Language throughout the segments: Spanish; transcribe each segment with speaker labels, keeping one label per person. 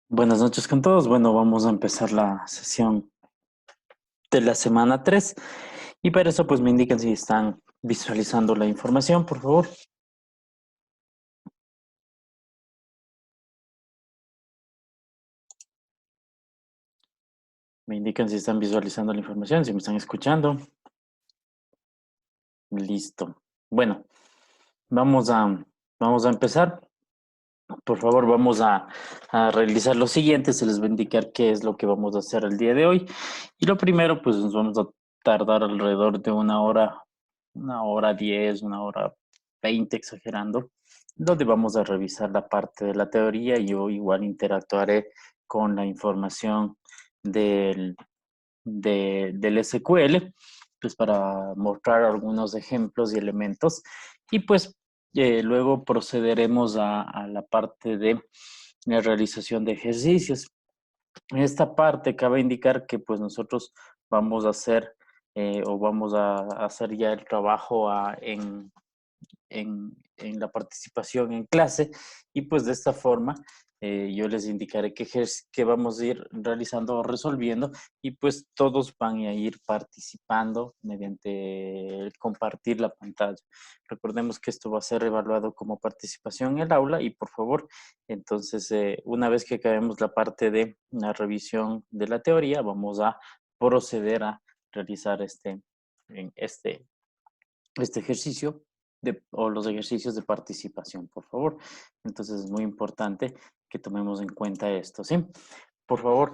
Speaker 1: Buenas noches con todos. Bueno, vamos a empezar la sesión de la semana 3 y para eso pues me indican si están visualizando la información, por favor. Me indican si están visualizando la información, si me están escuchando. Listo. Bueno, vamos a, vamos a empezar. Por favor, vamos a realizar lo siguiente. Se les va a indicar qué es lo que vamos a hacer el día de hoy. Y lo primero, pues nos vamos a tardar alrededor de 1 hora 10, 1 hora 20, exagerando, donde vamos a revisar la parte de la teoría. Yo igual interactuaré con la información del, del SQL, pues para mostrar algunos ejemplos y elementos. Y pues luego procederemos a la parte de la realización de ejercicios. En esta parte cabe indicar que pues nosotros vamos a hacer o vamos a hacer ya el trabajo en la participación en clase y pues de esta forma yo les indicaré que vamos a ir realizando o resolviendo y pues todos van a ir participando mediante el compartir la pantalla. Recordemos que esto va a ser evaluado como participación en el aula y por favor, entonces una vez que acabemos la parte de la revisión de la teoría, vamos a proceder a realizar este ejercicio o los ejercicios de participación, por favor. Entonces es muy importante que tomemos en cuenta esto, ¿sí? Por favor,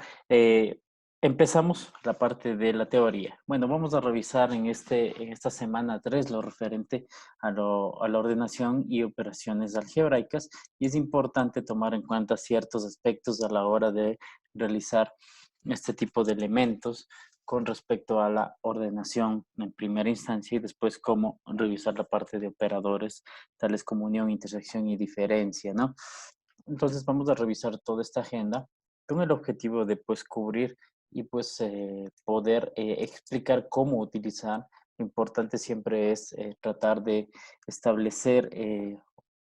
Speaker 1: empezamos la parte de la teoría. Bueno, vamos a revisar en esta semana 3 lo referente a la ordenación y operaciones algebraicas y es importante tomar en cuenta ciertos aspectos a la hora de realizar este tipo de elementos con respecto a la ordenación en primera instancia y después cómo revisar la parte de operadores tales como unión, intersección y diferencia, ¿no? Entonces vamos a revisar toda esta agenda con el objetivo de pues cubrir y pues poder explicar cómo utilizar. Lo importante siempre es tratar de establecer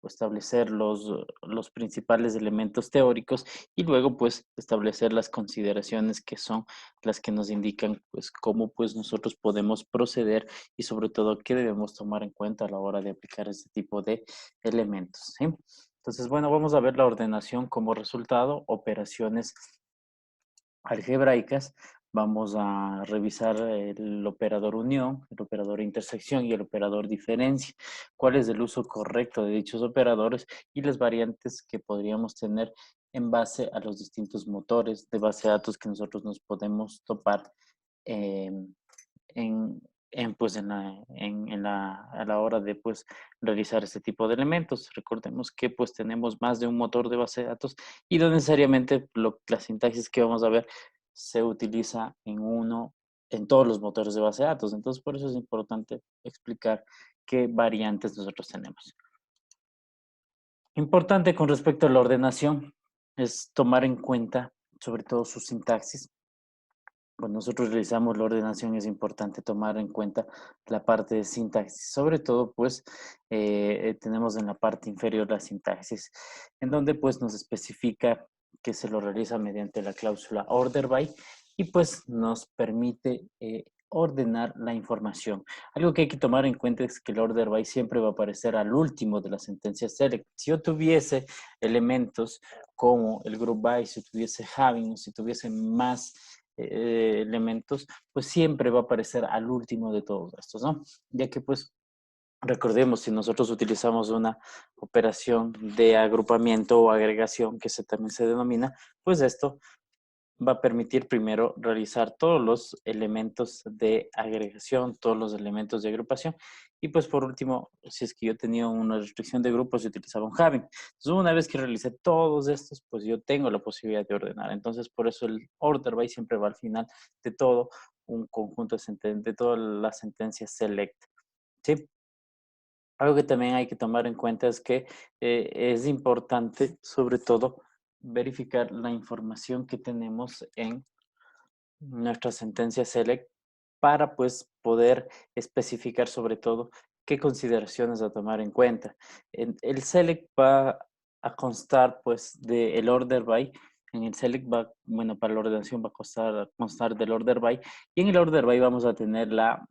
Speaker 1: establecer los principales elementos teóricos y luego pues establecer las consideraciones que son las que nos indican pues cómo pues nosotros podemos proceder y sobre todo qué debemos tomar en cuenta a la hora de aplicar este tipo de elementos, ¿sí? Entonces, bueno, vamos a ver la ordenación como resultado, operaciones algebraicas. Vamos a revisar el operador unión, el operador intersección y el operador diferencia. ¿Cuál es el uso correcto de dichos operadores y las variantes que podríamos tener en base a los distintos motores de base de datos que nosotros nos podemos topar eh, en, pues a la hora de pues realizar este tipo de elementos? Recordemos que pues tenemos más de un motor de base de datos y no necesariamente la sintaxis que vamos a ver se utiliza en todos los motores de base de datos. Entonces, por eso es importante explicar qué variantes nosotros tenemos. Importante con respecto a la ordenación es tomar en cuenta sobre todo su sintaxis. Cuando nosotros realizamos la ordenación es importante tomar en cuenta la parte de sintaxis, sobre todo pues tenemos en la parte inferior la sintaxis, en donde pues nos especifica que se lo realiza mediante la cláusula order by y pues nos permite ordenar la información. Algo que hay que tomar en cuenta es que el order by siempre va a aparecer al último de la sentencia select. Si yo tuviese elementos como el group by, si tuviese having, si tuviese más elementos, pues siempre va a aparecer al último de todos estos, ¿no? Ya que pues recordemos, si nosotros utilizamos una operación de agrupamiento o agregación, que también se denomina, pues esto va a permitir primero realizar todos los elementos de agregación, todos los elementos de agrupación y pues por último, si es que yo tenía una restricción de grupos, yo utilizaba un having. Entonces una vez que realicé todos estos, pues yo tengo la posibilidad de ordenar. Entonces por eso el order by siempre va al final de todo un conjunto de todas las sentencias select. ¿Sí? Algo que también hay que tomar en cuenta es que es importante, sobre todo, verificar la información que tenemos en nuestra sentencia select para pues poder especificar sobre todo qué consideraciones a tomar en cuenta. El select va a constar pues del order by En el select va, bueno, para la ordenación va a constar del order by. Y en el order by vamos a tener la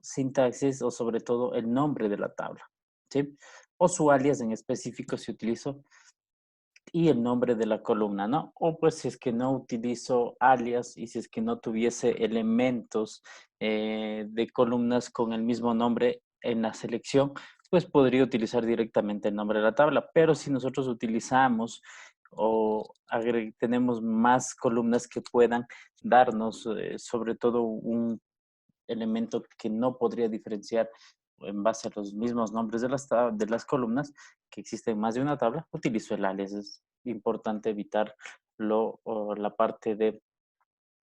Speaker 1: sintaxis o sobre todo el nombre de la tabla, ¿sí? O su alias en específico si utilizo y el nombre de la columna, ¿no? O pues si es que no utilizo alias y si es que no tuviese elementos de columnas con el mismo nombre en la selección, pues podría utilizar directamente el nombre de la tabla. Pero si nosotros utilizamos o tenemos más columnas que puedan darnos sobre todo un elemento que no podría diferenciar en base a los mismos nombres de las columnas, que existen más de una tabla, utilizo el alias. Es importante evitar la parte de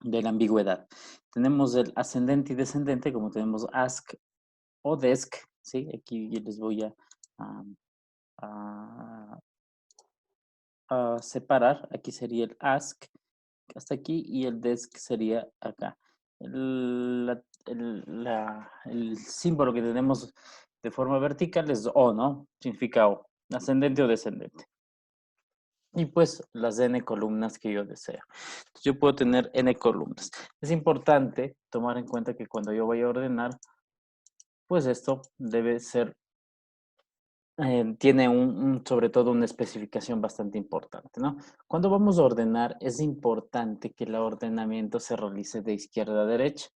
Speaker 1: la ambigüedad. Tenemos el ascendente y descendente, como tenemos ask o desk, ¿sí? Aquí yo les voy a, a separar. Aquí sería el ask hasta aquí y el desk sería acá. El símbolo que tenemos de forma vertical es O, ¿no? Significa O, ascendente o descendente. Y pues las n columnas que yo deseo. Entonces, yo puedo tener n columnas. Es importante tomar en cuenta que cuando yo vaya a ordenar, pues esto debe ser tiene sobre todo una especificación bastante importante, ¿no? Cuando vamos a ordenar, es importante que el ordenamiento se realice de izquierda a derecha.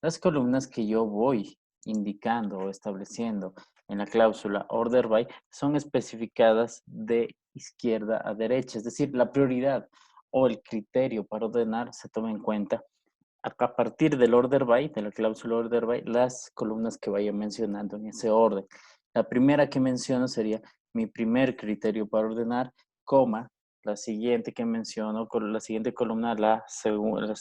Speaker 1: Las columnas que yo voy indicando o estableciendo en la cláusula order by son especificadas de izquierda a derecha, es decir, la prioridad o el criterio para ordenar se toma en cuenta a partir del order by, de la cláusula order by, las columnas que vaya mencionando en ese orden. La primera que menciono sería mi primer criterio para ordenar, coma, la siguiente que menciono, con la siguiente columna, la segunda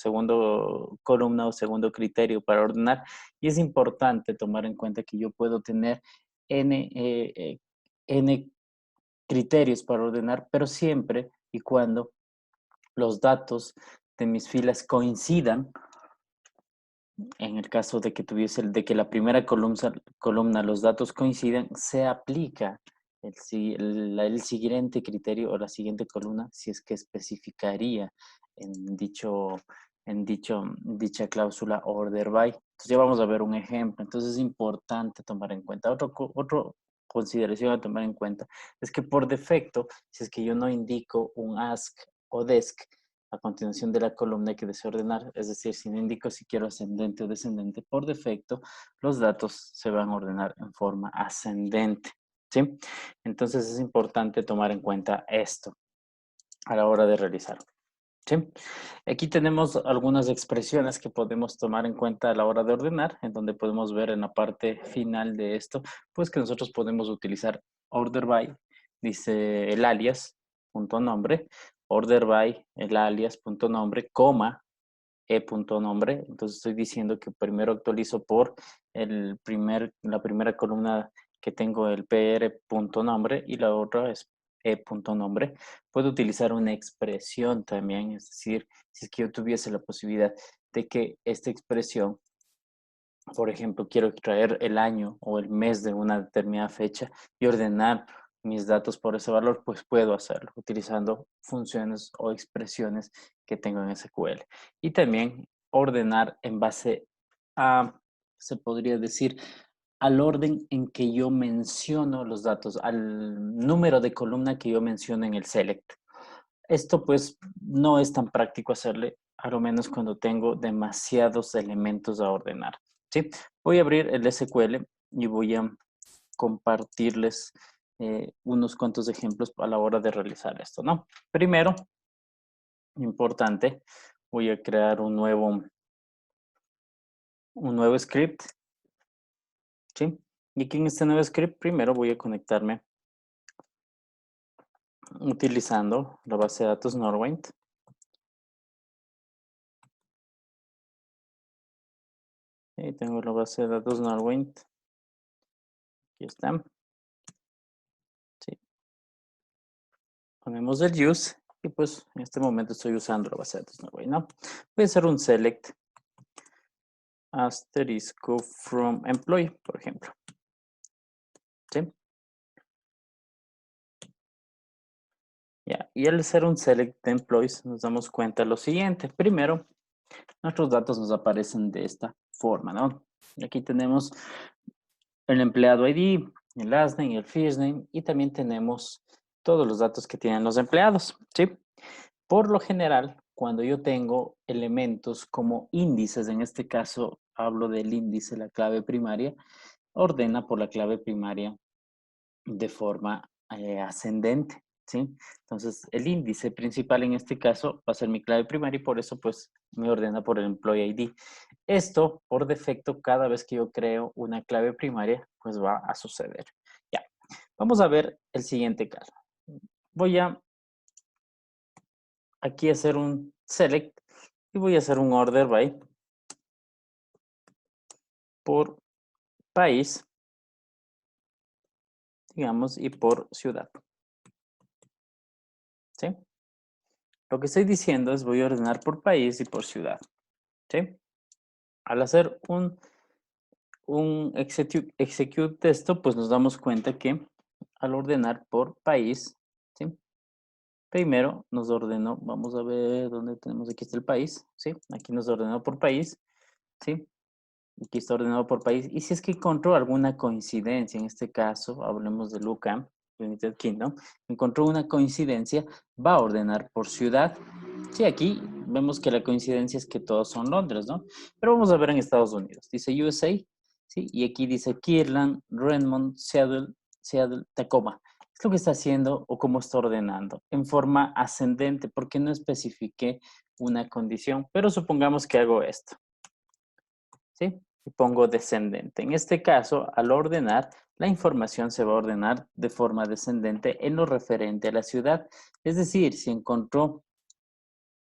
Speaker 1: columna o segundo criterio para ordenar. Y es importante tomar en cuenta que yo puedo tener n criterios para ordenar, pero siempre y cuando los datos de mis filas coincidan. En el caso de que de que la primera columna los datos coinciden, se aplica el siguiente criterio o la siguiente columna si es que especificaría en dicha cláusula order by. Entonces ya vamos a ver un ejemplo. Entonces es importante tomar en cuenta. Otro consideración a tomar en cuenta es que por defecto, si es que yo no indico un ask o desk, a continuación de la columna que deseo ordenar, es decir, si no indico si quiero ascendente o descendente, por defecto los datos se van a ordenar en forma ascendente, ¿sí? Entonces es importante tomar en cuenta esto a la hora de realizar, ¿sí? Aquí tenemos algunas expresiones que podemos tomar en cuenta a la hora de ordenar, en donde podemos ver en la parte final de esto, pues que nosotros podemos utilizar order by, dice el alias, punto nombre, order by, el alias, punto nombre, coma, punto nombre. Entonces estoy diciendo que primero actualizo por la primera columna que tengo el pr punto nombre y la otra es punto nombre. Puedo utilizar una expresión también, es decir, si es que yo tuviese la posibilidad de que esta expresión, por ejemplo, quiero extraer el año o el mes de una determinada fecha y ordenar mis datos por ese valor, pues puedo hacerlo utilizando funciones o expresiones que tengo en SQL. Y también ordenar en base a, se podría decir, al orden en que yo menciono los datos, al número de columna que yo menciono en el select. Esto pues no es tan práctico hacerle, a lo menos cuando tengo demasiados elementos a ordenar, ¿sí? Voy a abrir el SQL y voy a compartirles unos cuantos ejemplos a la hora de realizar esto, ¿no? Primero, importante, voy a crear un nuevo script, ¿sí? Y aquí en este nuevo script primero voy a conectarme utilizando la base de datos Norwind. Y tengo la base de datos Norwind. Aquí está. Sí. Ponemos el use y pues en este momento estoy usando la base de datos Norwind, ¿no? Voy a hacer un select asterisco from employee, por ejemplo. ¿Sí? Ya, y al hacer un select de employees nos damos cuenta de lo siguiente. Primero, nuestros datos nos aparecen de esta forma, ¿no? Aquí tenemos el empleado ID, el last name, el first name y también tenemos todos los datos que tienen los empleados, ¿sí? Por lo general, cuando yo tengo elementos como índices, en este caso hablo del índice, la clave primaria, ordena por la clave primaria de forma ascendente, ¿sí? Entonces, el índice principal en este caso va a ser mi clave primaria y por eso pues me ordena por el employee ID. Esto, por defecto, cada vez que yo creo una clave primaria, pues va a suceder. Ya, vamos a ver el siguiente caso. Voy a aquí hacer un select y voy a hacer un order by por país, digamos, y por ciudad, ¿sí? Lo que estoy diciendo es voy a ordenar por país y por ciudad, ¿sí? Al hacer un execute de esto, pues nos damos cuenta que al ordenar por país, ¿sí? Primero nos ordenó, vamos a ver dónde tenemos, aquí está el país, ¿sí? Aquí nos ordenó por país, ¿sí? Aquí está ordenado por país. Y si es que encontró alguna coincidencia, en este caso, hablemos de UCAM, United Kingdom, encontró una coincidencia, va a ordenar por ciudad. Sí, aquí vemos que la coincidencia es que todos son Londres, ¿no? Pero vamos a ver en Estados Unidos. Dice USA, ¿sí? Y aquí dice Kirtland, Redmond, Seattle, Tacoma. Es lo que está haciendo o cómo está ordenando en forma ascendente, porque no especifique una condición. Pero supongamos que hago esto, ¿sí? Y pongo descendente. En este caso, al ordenar, la información se va a ordenar de forma descendente en lo referente a la ciudad. Es decir, si encontró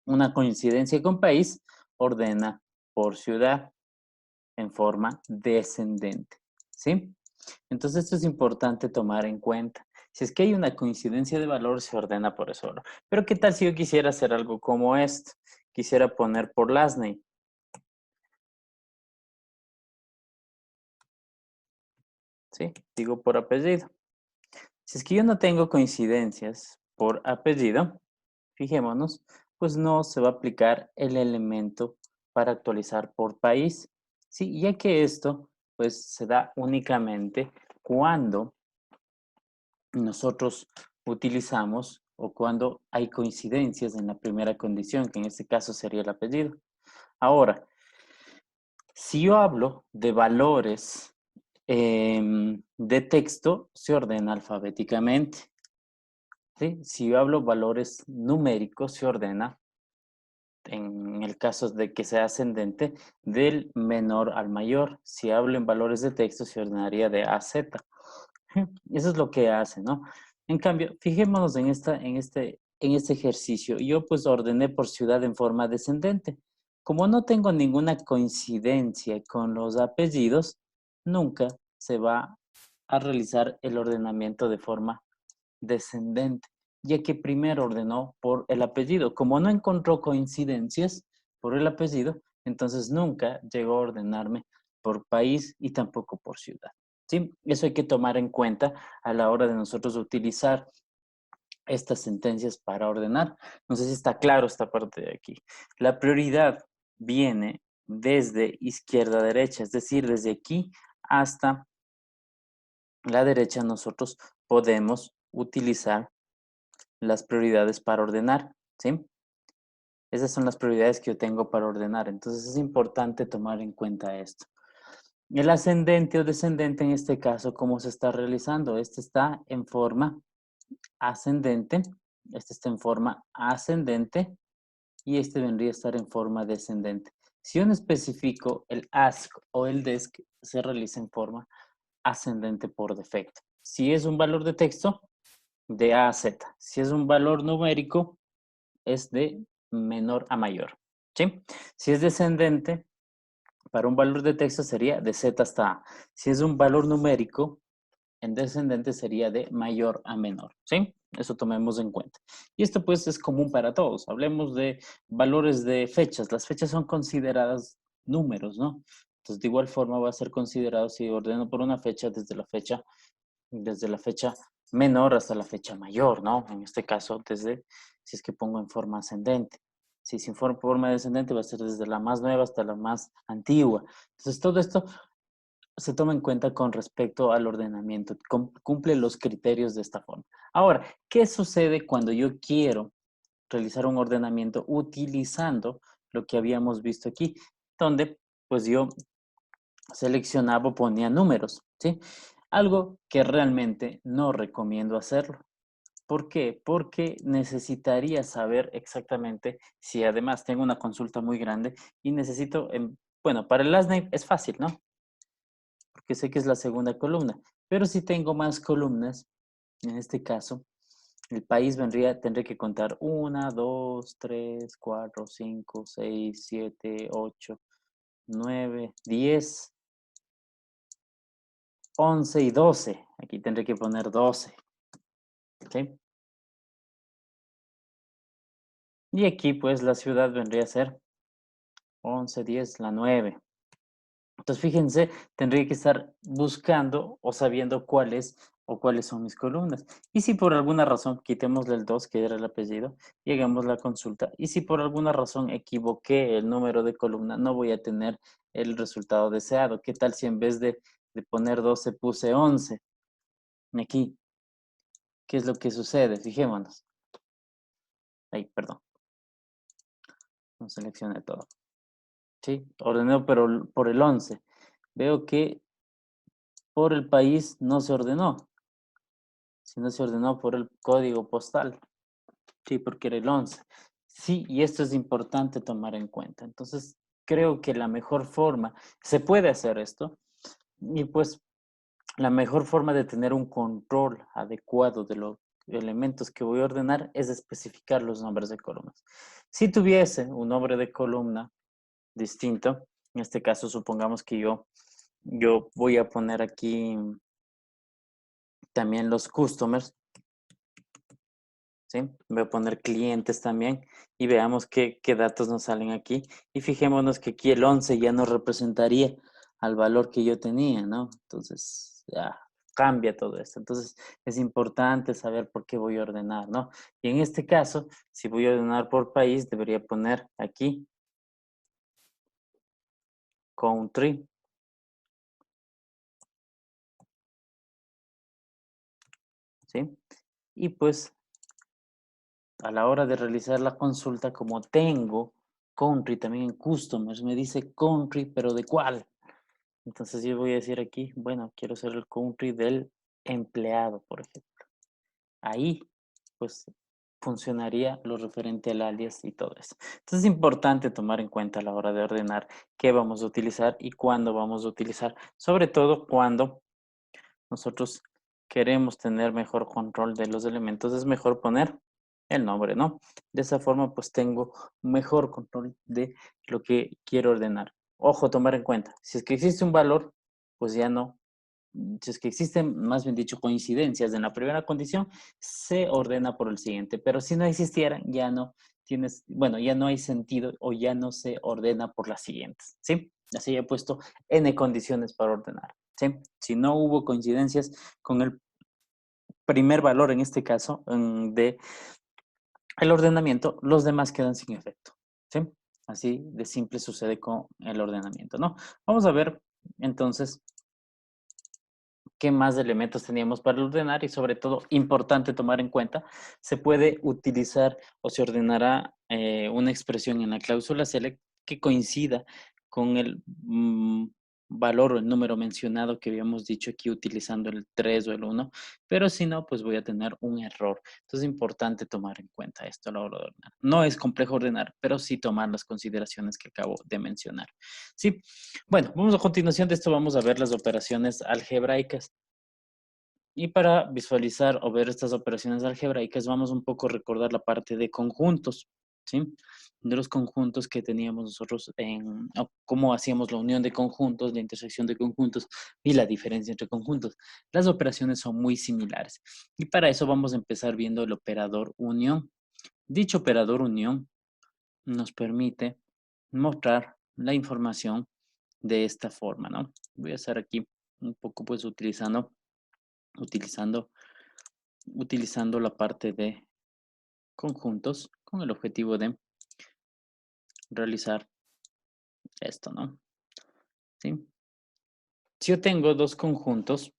Speaker 1: una coincidencia con país, ordena por ciudad en forma descendente, ¿sí? Entonces esto es importante tomar en cuenta. Si es que hay una coincidencia de valor, se ordena por eso. Pero ¿qué tal si yo quisiera hacer algo como esto? Quisiera poner por last name, ¿sí? Digo por apellido. Si es que yo no tengo coincidencias por apellido, fijémonos, pues no se va a aplicar el elemento para actualizar por país. Sí, ya que esto pues se da únicamente cuando nosotros utilizamos o cuando hay coincidencias en la primera condición, que en este caso sería el apellido. Ahora, si yo hablo de valores de texto, se ordena alfabéticamente. ¿Sí? Si yo hablo valores numéricos, se ordena, en el caso de que sea ascendente, del menor al mayor. Si hablo en valores de texto, se ordenaría de A a Z. Eso es lo que hace, ¿no? En cambio, fijémonos en este ejercicio. Yo pues ordené por ciudad en forma descendente. Como no tengo ninguna coincidencia con los apellidos, nunca se va a realizar el ordenamiento de forma descendente, ya que primero ordenó por el apellido. Como no encontró coincidencias por el apellido, entonces nunca llegó a ordenarme por país y tampoco por ciudad. ¿Sí? Eso hay que tomar en cuenta a la hora de nosotros utilizar estas sentencias para ordenar. No sé si está claro esta parte de aquí. La prioridad viene desde izquierda a derecha, es decir, desde aquí hasta la derecha nosotros podemos utilizar las prioridades para ordenar, ¿sí? Esas son las prioridades que yo tengo para ordenar. Entonces es importante tomar en cuenta esto. El ascendente o descendente en este caso, ¿cómo se está realizando? Este está en forma ascendente, este está en forma ascendente y este vendría a estar en forma descendente. Si yo no especifico el ask o el desc, se realiza en forma ascendente por defecto. Si es un valor de texto, de A a Z. Si es un valor numérico, es de menor a mayor, ¿sí? Si es descendente, para un valor de texto sería de Z hasta A. Si es un valor numérico, en descendente sería de mayor a menor, ¿sí? Eso tomemos en cuenta. Y esto pues es común para todos. Hablemos de valores de fechas. Las fechas son consideradas números, ¿no? Entonces, de igual forma va a ser considerado si ordeno por una fecha desde la fecha menor hasta la fecha mayor, ¿no? En este caso, si es que pongo en forma ascendente. Si es en forma descendente, va a ser desde la más nueva hasta la más antigua. Entonces, todo esto se toma en cuenta con respecto al ordenamiento, cumple los criterios de esta forma. Ahora, ¿qué sucede cuando yo quiero realizar un ordenamiento utilizando lo que habíamos visto aquí, donde pues yo seleccionaba o ponía números, ¿sí? Algo que realmente no recomiendo hacerlo. ¿Por qué? Porque necesitaría saber exactamente si además tengo una consulta muy grande y necesito, bueno, para el last name es fácil, ¿no? Porque sé que es la segunda columna, pero si tengo más columnas, en este caso, el país tendría que contar 1, 2, 3, 4, 5, 6, 7, 8, 9, 10, 11 y 12. Aquí tendré que poner 12. ¿Ok? Y aquí pues la ciudad vendría a ser 11, 10, la 9. Entonces fíjense, tendría que estar buscando o sabiendo cuáles son mis columnas. Y si por alguna razón, quitémosle el 2, que era el apellido, y hagamos la consulta. Y si por alguna razón equivoqué el número de columna, no voy a tener el resultado deseado. ¿Qué tal si en vez de poner 12 puse 11? Aquí, ¿qué es lo que sucede? Fijémonos. Ahí, perdón, no seleccioné todo. Sí, ordenó pero por el 11. Veo que por el país no se ordenó, sino se ordenó por el código postal. Sí, porque era el 11. Sí, y esto es importante tomar en cuenta. Entonces, creo que la mejor forma, se puede hacer esto, y pues la mejor forma de tener un control adecuado de los elementos que voy a ordenar es especificar los nombres de columnas. Si tuviese un nombre de columna distinto, en este caso supongamos que yo voy a poner aquí también los customers, ¿sí? Voy a poner clientes también y veamos qué datos nos salen aquí. Y fijémonos que aquí el 11 ya no representaría al valor que yo tenía, ¿no? Entonces, ya cambia todo esto. Entonces, es importante saber por qué voy a ordenar, ¿no? Y en este caso, si voy a ordenar por país, debería poner aquí country, ¿sí? Y pues a la hora de realizar la consulta, como tengo country también en customers, me dice country, pero ¿de cuál? Entonces yo voy a decir aquí, bueno, quiero ser el country del empleado, por ejemplo. Ahí, pues, funcionaría lo referente al alias y todo eso. Entonces es importante tomar en cuenta a la hora de ordenar qué vamos a utilizar y cuándo vamos a utilizar, sobre todo cuando nosotros queremos tener mejor control de los elementos, es mejor poner el nombre, ¿no? De esa forma, pues tengo mejor control de lo que quiero ordenar. Ojo, tomar en cuenta, si es que existe un valor, pues ya no. Si es que existen, más bien dicho, coincidencias en la primera condición, se ordena por el siguiente. Pero si no existieran, ya no tienes, bueno, ya no hay sentido o ya no se ordena por las siguientes, ¿sí? Así he puesto N condiciones para ordenar. ¿Sí? Si no hubo coincidencias con el primer valor, en este caso, de el ordenamiento, los demás quedan sin efecto. ¿Sí? Así de simple sucede con el ordenamiento, ¿no? Vamos a ver entonces qué más elementos teníamos para ordenar y sobre todo, importante tomar en cuenta, se puede utilizar o se ordenará una expresión en la cláusula select que coincida con el valor o el número mencionado que habíamos dicho aquí utilizando el 3 o el 1, pero si no, pues voy a tener un error. Entonces es importante tomar en cuenta esto a la hora de ordenar. No es complejo ordenar, pero sí tomar las consideraciones que acabo de mencionar. Sí, bueno, vamos a continuación de esto, vamos a ver las operaciones algebraicas. Y para visualizar o ver estas operaciones algebraicas, vamos un poco a recordar la parte de conjuntos, ¿sí? De los conjuntos que teníamos nosotros o cómo hacíamos la unión de conjuntos, la intersección de conjuntos y la diferencia entre conjuntos. Las operaciones son muy similares. Y para eso vamos a empezar viendo el operador unión. Dicho operador unión nos permite mostrar la información de esta forma, ¿no? Voy a estar aquí un poco pues utilizando utilizando la parte de conjuntos con el objetivo de realizar esto, ¿no? ¿Sí? Si yo tengo dos conjuntos,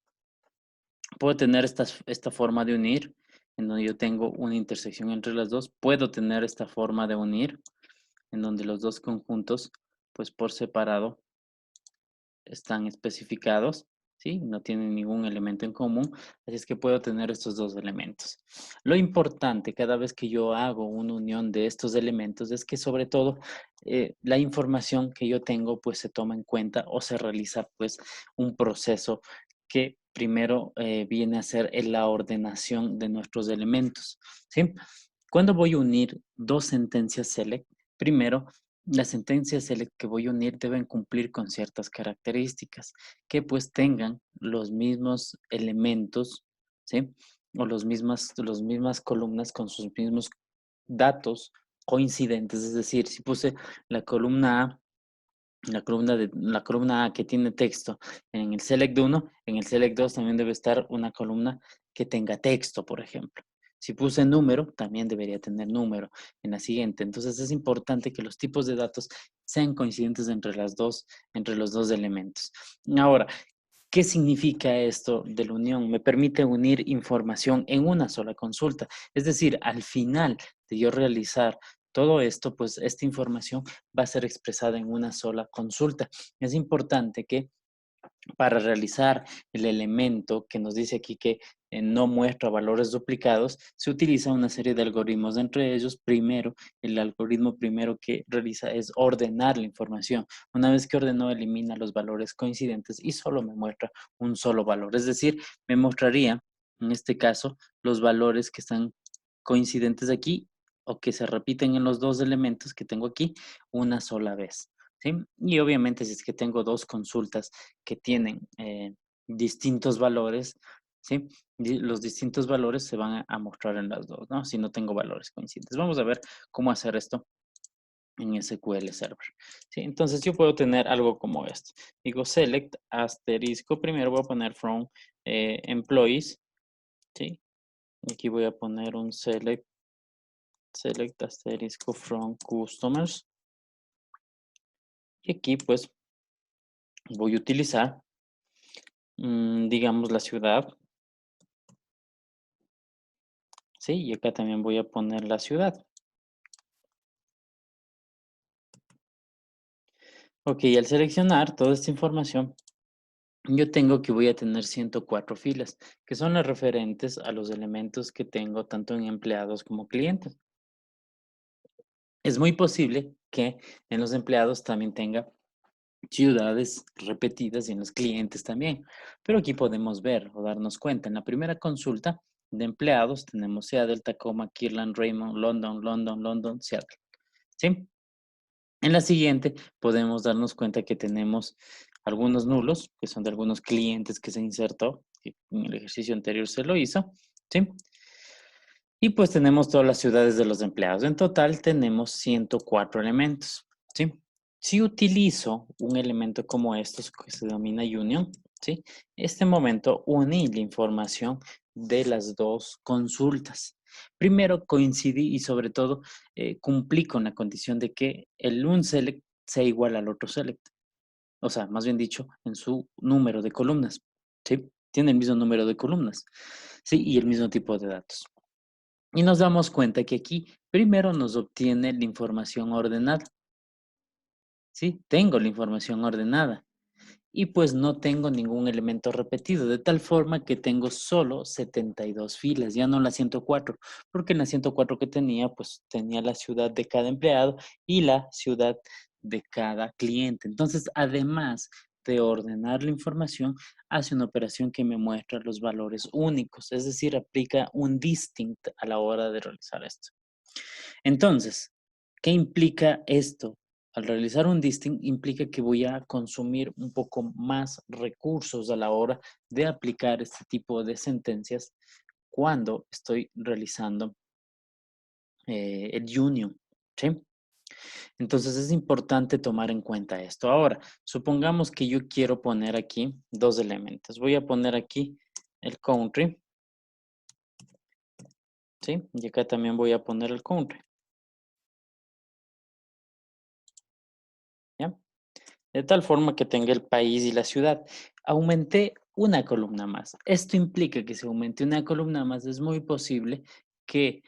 Speaker 1: puedo tener esta forma de unir, en donde yo tengo una intersección entre las dos. Puedo tener esta forma de unir, en donde los dos conjuntos, pues por separado, están especificados, ¿sí? No tienen ningún elemento en común, así es que puedo tener estos dos elementos. Lo importante cada vez que yo hago una unión de estos elementos es que sobre todo la información que yo tengo pues se toma en cuenta o se realiza pues un proceso que primero viene a ser en la ordenación de nuestros elementos, ¿sí? Cuando voy a unir dos sentencias select, primero las sentencias select que voy a unir deben cumplir con ciertas características, que pues tengan los mismos elementos, ¿sí? O los mismas columnas con sus mismos datos coincidentes. Es decir, si puse la columna A, la columna A que tiene texto en el select 1, en el select 2 también debe estar una columna que tenga texto, por ejemplo. Si puse número, también debería tener número en la siguiente. Entonces es importante que los tipos de datos sean coincidentes entre los dos elementos. Ahora, ¿qué significa esto de la unión? Me permite unir información en una sola consulta. Es decir, al final de yo realizar todo esto, pues esta información va a ser expresada en una sola consulta. Es importante que para realizar el elemento que nos dice aquí que no muestra valores duplicados, se utiliza una serie de algoritmos. Entre ellos, primero, el algoritmo primero que realiza es ordenar la información. Una vez que ordenó, elimina los valores coincidentes y solo me muestra un solo valor. Es decir, me mostraría, en este caso, los valores que están coincidentes aquí o que se repiten en los dos elementos que tengo aquí una sola vez. ¿Sí? Y obviamente si es que tengo dos consultas que tienen distintos valores, ¿sí? Los distintos valores se van a mostrar en las dos, ¿no? Si no tengo valores coincidentes. Vamos a ver cómo hacer esto en SQL Server. ¿Sí? Entonces yo puedo tener algo como esto. Digo select asterisco, primero voy a poner from employees, ¿sí? Aquí voy a poner un select asterisco from customers. Y aquí pues voy a utilizar, digamos, la ciudad. Sí, y acá también voy a poner la ciudad. Ok, al seleccionar toda esta información, yo tengo que voy a tener 104 filas, que son las referentes a los elementos que tengo tanto en empleados como clientes. Es muy posible que en los empleados también tenga ciudades repetidas y en los clientes también. Pero aquí podemos ver o darnos cuenta. En la primera consulta de empleados tenemos Seattle, Tacoma, Kirtland, Raymond, London, Seattle. ¿Sí? En la siguiente podemos darnos cuenta que tenemos algunos nulos, que son de algunos clientes que se insertó, que en el ejercicio anterior se lo hizo, ¿sí? Y pues tenemos todas las ciudades de los empleados. En total tenemos 104 elementos, ¿sí? Si utilizo un elemento como estos que se denomina union, ¿sí? Este momento uní la información de las dos consultas. Primero coincidí y sobre todo cumplí con la condición de que el un select sea igual al otro select. O sea, más bien dicho, en su número de columnas, ¿sí? Tiene el mismo número de columnas, ¿sí? Y el mismo tipo de datos. Y nos damos cuenta que aquí primero nos obtiene la información ordenada. ¿Sí? Tengo la información ordenada. Y pues no tengo ningún elemento repetido, de tal forma que tengo solo 72 filas, ya no las 104, porque en las 104 que tenía, pues tenía la ciudad de cada empleado y la ciudad de cada cliente. Entonces, además de ordenar la información, hace una operación que me muestra los valores únicos, es decir, aplica un distinct a la hora de realizar esto. Entonces, ¿qué implica esto? Al realizar un distinct implica que voy a consumir un poco más recursos a la hora de aplicar este tipo de sentencias cuando estoy realizando el union, ¿sí? Entonces es importante tomar en cuenta esto. Ahora, supongamos que yo quiero poner aquí dos elementos. Voy a poner aquí el country ¿sí? Y acá también voy a poner el country, ¿ya? De tal forma que tenga el país y la ciudad. Aumenté una columna más. Esto implica que si aumenté una columna más, es muy posible que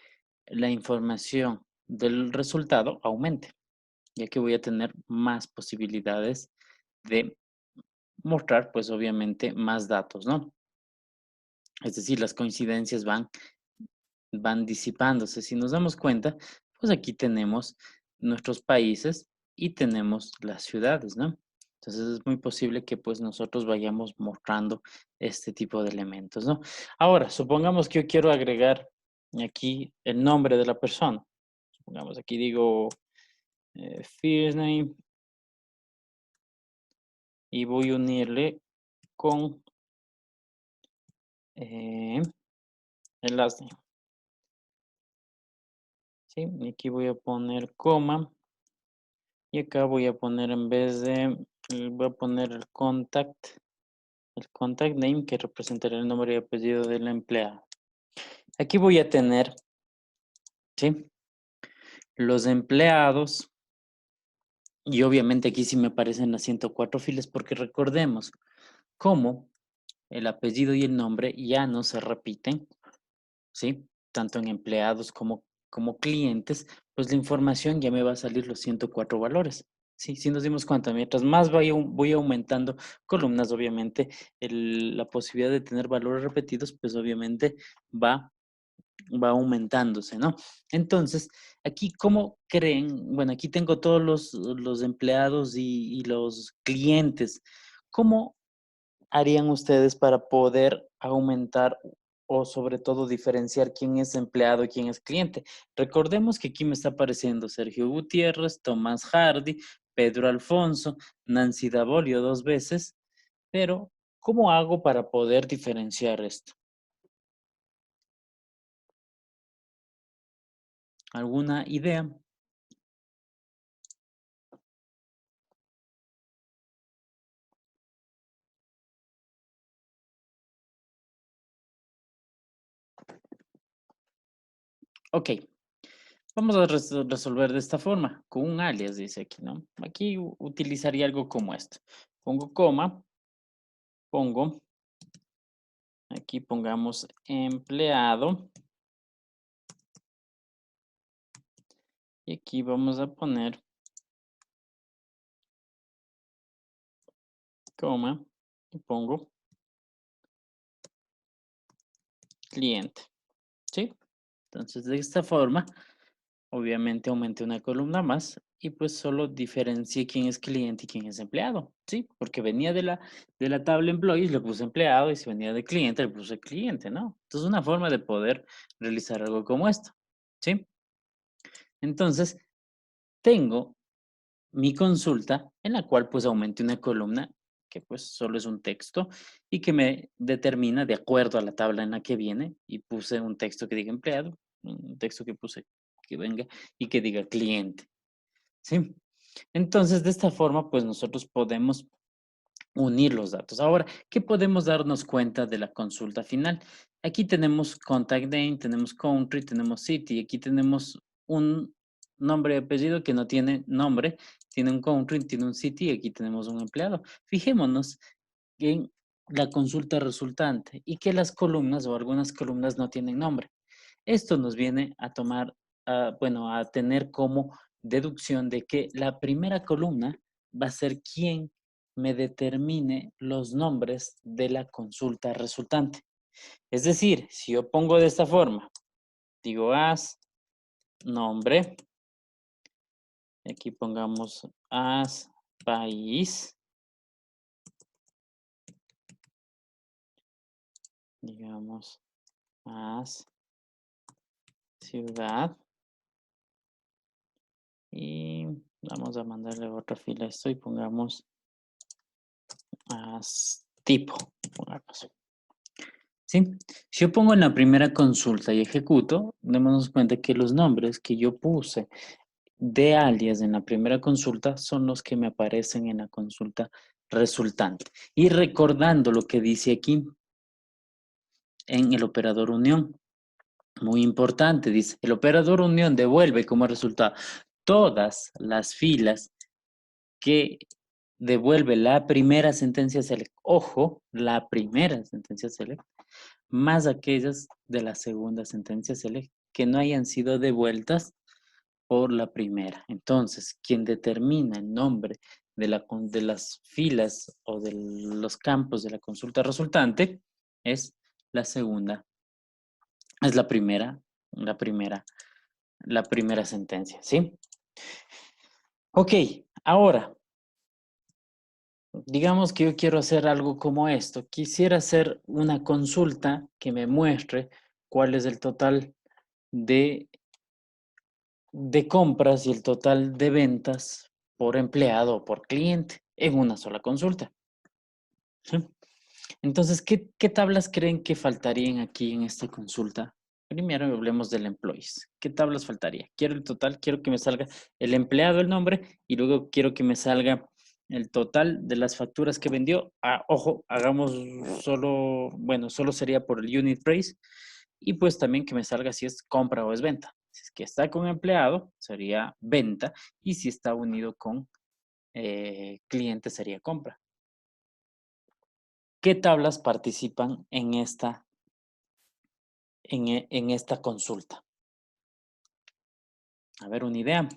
Speaker 1: la información del resultado aumente, ya que voy a tener más posibilidades de mostrar, pues obviamente, más datos, ¿no? Es decir, las coincidencias van disipándose. Si nos damos cuenta, pues aquí tenemos nuestros países y tenemos las ciudades, ¿no? Entonces es muy posible que pues nosotros vayamos mostrando este tipo de elementos, ¿no? Ahora, supongamos que yo quiero agregar aquí el nombre de la persona. Supongamos aquí digo first name y voy a unirle con eh, el last name, ¿sí? Y aquí voy a poner coma. Y acá voy a poner en vez de, voy a poner el contact name que representará el nombre y apellido del empleado. Aquí voy a tener, ¿sí? Los empleados y obviamente aquí sí me aparecen las 104 filas porque recordemos cómo el apellido y el nombre ya no se repiten, ¿sí? Tanto en empleados como clientes, pues la información ya me va a salir los 104 valores. Sí, sí nos dimos cuenta, mientras más voy aumentando columnas, obviamente la posibilidad de tener valores repetidos, pues obviamente va, va aumentándose, ¿no? Entonces, aquí, ¿cómo creen? Bueno, aquí tengo todos los empleados y los clientes. ¿Cómo harían ustedes para poder aumentar o sobre todo diferenciar quién es empleado y quién es cliente? Recordemos que aquí me está apareciendo Sergio Gutiérrez, Tomás Hardy, Pedro Alfonso, Nancy Davolio 2 veces, pero ¿cómo hago para poder diferenciar esto? ¿Alguna idea? Ok, vamos a resolver de esta forma, con un alias, dice aquí, ¿no? Aquí utilizaría algo como esto. Pongo coma, pongo, aquí pongamos empleado, y aquí vamos a poner coma, y pongo cliente, ¿sí? Entonces, de esta forma, obviamente aumenté una columna más y pues solo diferencié quién es cliente y quién es empleado, ¿sí? Porque venía de la tabla employees, le puse empleado y si venía de cliente, le puse cliente, ¿no? Entonces, una forma de poder realizar algo como esto, ¿sí? Entonces, tengo mi consulta en la cual pues aumenté una columna que pues solo es un texto y que me determina de acuerdo a la tabla en la que viene y puse un texto que diga empleado, un texto que puse que venga y que diga cliente, ¿sí? Entonces, de esta forma, pues nosotros podemos unir los datos. Ahora, ¿qué podemos darnos cuenta de la consulta final? Aquí tenemos contact name, tenemos country, tenemos city. Aquí tenemos un nombre y apellido que no tiene nombre, tiene un country, tiene un city y aquí tenemos un empleado. Fijémonos en la consulta resultante y que las columnas o algunas columnas no tienen nombre. Esto nos viene a tomar, bueno, a tener como deducción de que la primera columna va a ser quien me determine los nombres de la consulta resultante. Es decir, si yo pongo de esta forma, digo as nombre, y aquí pongamos as país, digamos as ciudad, y vamos a mandarle otra fila a esto y pongamos as tipo, pongamos. ¿Sí? Si yo pongo en la primera consulta y ejecuto, démonos cuenta que los nombres que yo puse de alias en la primera consulta son los que me aparecen en la consulta resultante. Y recordando lo que dice aquí en el operador unión, Muy importante, dice, el operador unión devuelve como resultado todas las filas que devuelve la primera sentencia select. Ojo, la primera sentencia select, más aquellas de la segunda sentencia select que no hayan sido devueltas por la primera. Entonces, quien determina el nombre de las filas o de los campos de la consulta resultante es la segunda, es la primera, la primera sentencia, ¿sí? Ok, ahora, digamos que yo quiero hacer algo como esto. Quisiera hacer una consulta que me muestre cuál es el total de, de compras y el total de ventas por empleado o por cliente en una sola consulta. ¿Sí? Entonces, ¿qué tablas creen que faltarían aquí en esta consulta? Primero hablemos del employees. ¿Qué tablas faltaría? Quiero el total, quiero que me salga el empleado, el nombre, y luego quiero que me salga el total de las facturas que vendió. Ah, ojo, hagamos solo, bueno, solo sería por el unit price, y pues también que me salga si es compra o es venta. Si es que está con empleado, sería venta, y si está unido con cliente, sería compra. ¿Qué tablas participan en esta consulta? A ver, una idea.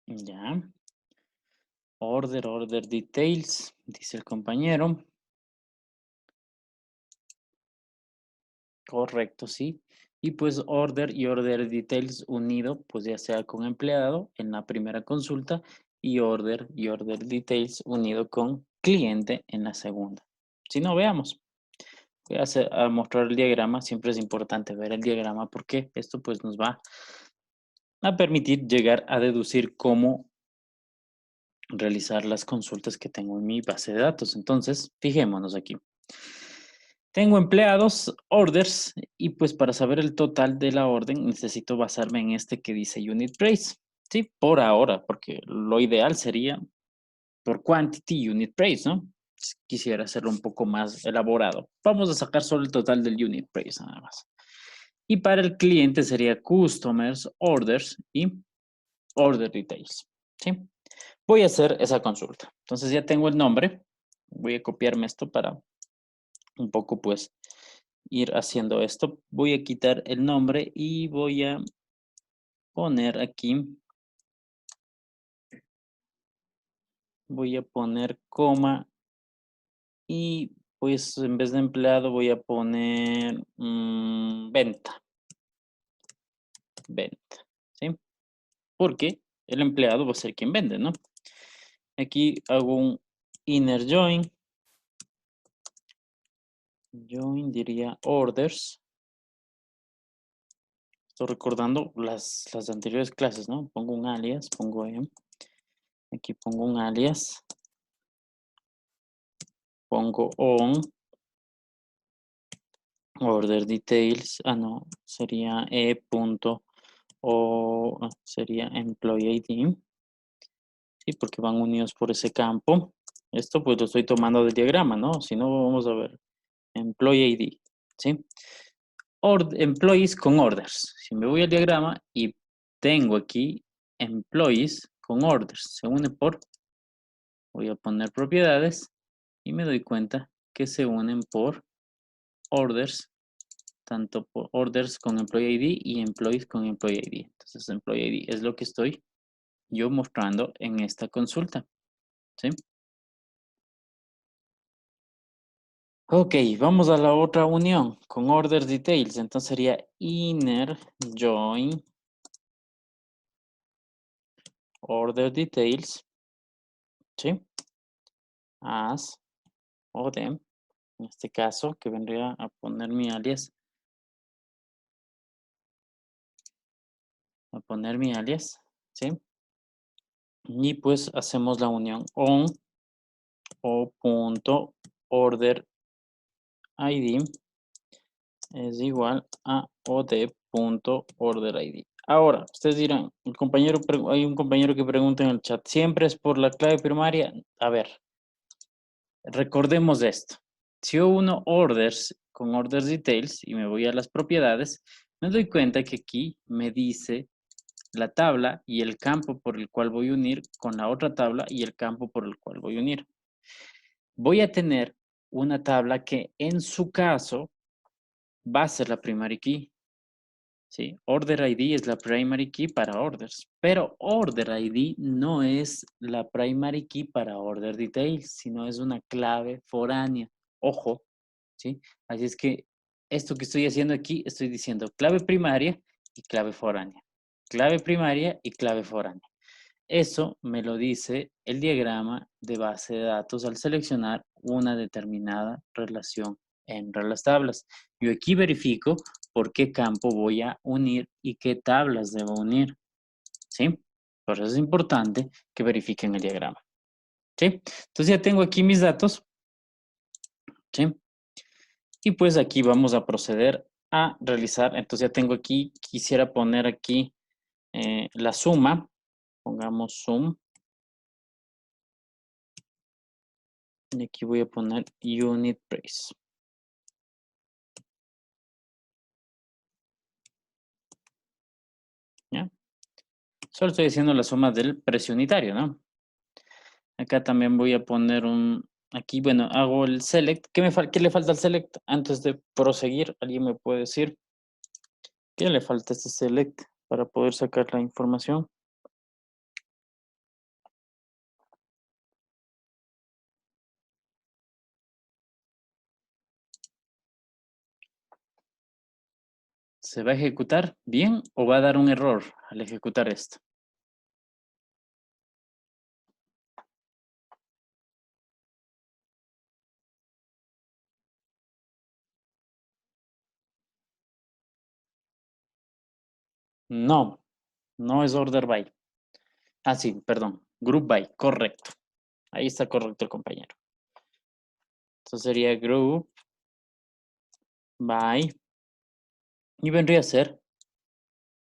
Speaker 1: Ya. Order details, dice el compañero. Correcto, sí. Y pues order y order details unido, pues ya sea con empleado en la primera consulta y order details unido con cliente en la segunda. Si no, veamos. Voy a mostrar el diagrama. Siempre es importante ver el diagrama porque esto pues nos va a permitir llegar a deducir cómo realizar las consultas que tengo en mi base de datos. Entonces, fijémonos aquí. Tengo empleados, orders, y pues para saber el total de la orden necesito basarme en este que dice unit price. Sí, por ahora, porque lo ideal sería por quantity unit price, ¿no? Si quisiera hacerlo un poco más elaborado. Vamos a sacar solo el total del unit price nada más. Y para el cliente sería customers, orders y order details. ¿Sí? Voy a hacer esa consulta. Entonces ya tengo el nombre. Voy a copiarme esto para un poco pues ir haciendo esto. Voy a quitar el nombre y voy a poner aquí, voy a poner coma y pues en vez de empleado voy a poner venta, venta, ¿sí? Porque el empleado va a ser quien vende, ¿no? Aquí hago un inner join diría orders. Estoy recordando las anteriores clases, ¿no? Pongo un alias, pongo aquí pongo un alias, pongo on, order details, no, sería punto o sería employee ID, sí, porque van unidos por ese campo. Esto pues lo estoy tomando del diagrama, ¿no? Si no, vamos a ver, employee ID, ¿sí? Employees con orders. Si me voy al diagrama y tengo aquí employees con orders, se une por, voy a poner propiedades y me doy cuenta que se unen por orders, tanto por orders con employee ID y employees con employee ID. Entonces, employee ID es lo que estoy yo mostrando en esta consulta, ¿sí? Ok, vamos a la otra unión con order details. Entonces sería inner join order details, ¿sí? As o them, en este caso, que vendría a poner mi alias, ¿sí? Y pues hacemos la unión on o punto order ID es igual a od.orderID. Ahora, ustedes dirán, hay un compañero que pregunta en el chat, ¿siempre es por la clave primaria? A ver, recordemos esto. Si yo uno orders con orders details y me voy a las propiedades, me doy cuenta que aquí me dice la tabla y el campo por el cual voy a unir con la otra tabla y el campo por el cual voy a unir. Voy a tener una tabla que en su caso va a ser la primary key. ¿Sí? Order ID es la primary key para orders, pero order ID no es la primary key para order details, sino es una clave foránea. Ojo, ¿sí? Así es que esto que estoy haciendo aquí, estoy diciendo clave primaria y clave foránea. Clave primaria y clave foránea. Eso me lo dice el diagrama de base de datos al seleccionar una determinada relación entre las tablas. Yo aquí verifico por qué campo voy a unir y qué tablas debo unir. ¿Sí? Por eso es importante que verifiquen el diagrama. ¿Sí? Entonces ya tengo aquí mis datos. ¿Sí? Y pues aquí vamos a proceder a realizar. Entonces ya tengo aquí, quisiera poner aquí la suma. Pongamos sum. Y aquí voy a poner unit price. ¿Ya? Solo estoy haciendo la suma del precio unitario, ¿no? Acá también voy a poner aquí, bueno, hago el select. ¿Qué le falta al select? Antes de proseguir, ¿alguien me puede decir qué le falta a este select para poder sacar la información? ¿Se va a ejecutar bien o va a dar un error al ejecutar esto? No, no es order by. Ah, sí, perdón. Group by, correcto. Ahí está correcto el compañero. Entonces sería group by. Y vendría a ser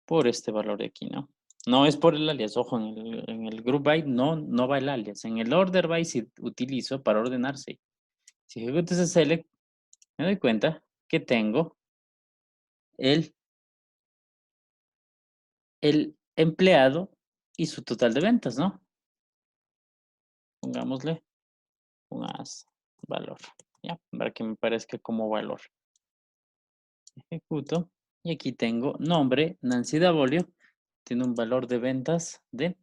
Speaker 1: por este valor de aquí, ¿no? No es por el alias, ojo, en el group by no va el alias. En el order by sí utilizo para ordenarse. Si ejecuto ese select, me doy cuenta que tengo el empleado y su total de ventas, ¿no? Pongámosle un as valor, ¿ya? Para que me parezca como valor. Ejecuto y aquí tengo nombre, Nancy Davolio, tiene un valor de ventas de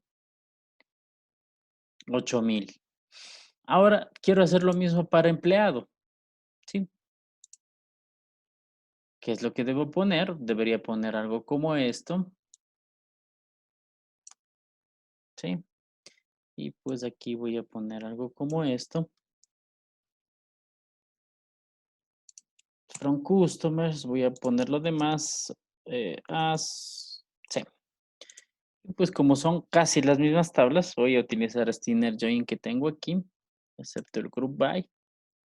Speaker 1: 8,000. Ahora quiero hacer lo mismo para empleado, ¿sí? ¿Qué es lo que debo poner? Debería poner algo como esto, ¿sí? Y pues aquí voy a poner algo como esto. From customers, voy a poner lo demás sí. Y pues como son casi las mismas tablas, voy a utilizar este inner join que tengo aquí, excepto el group by.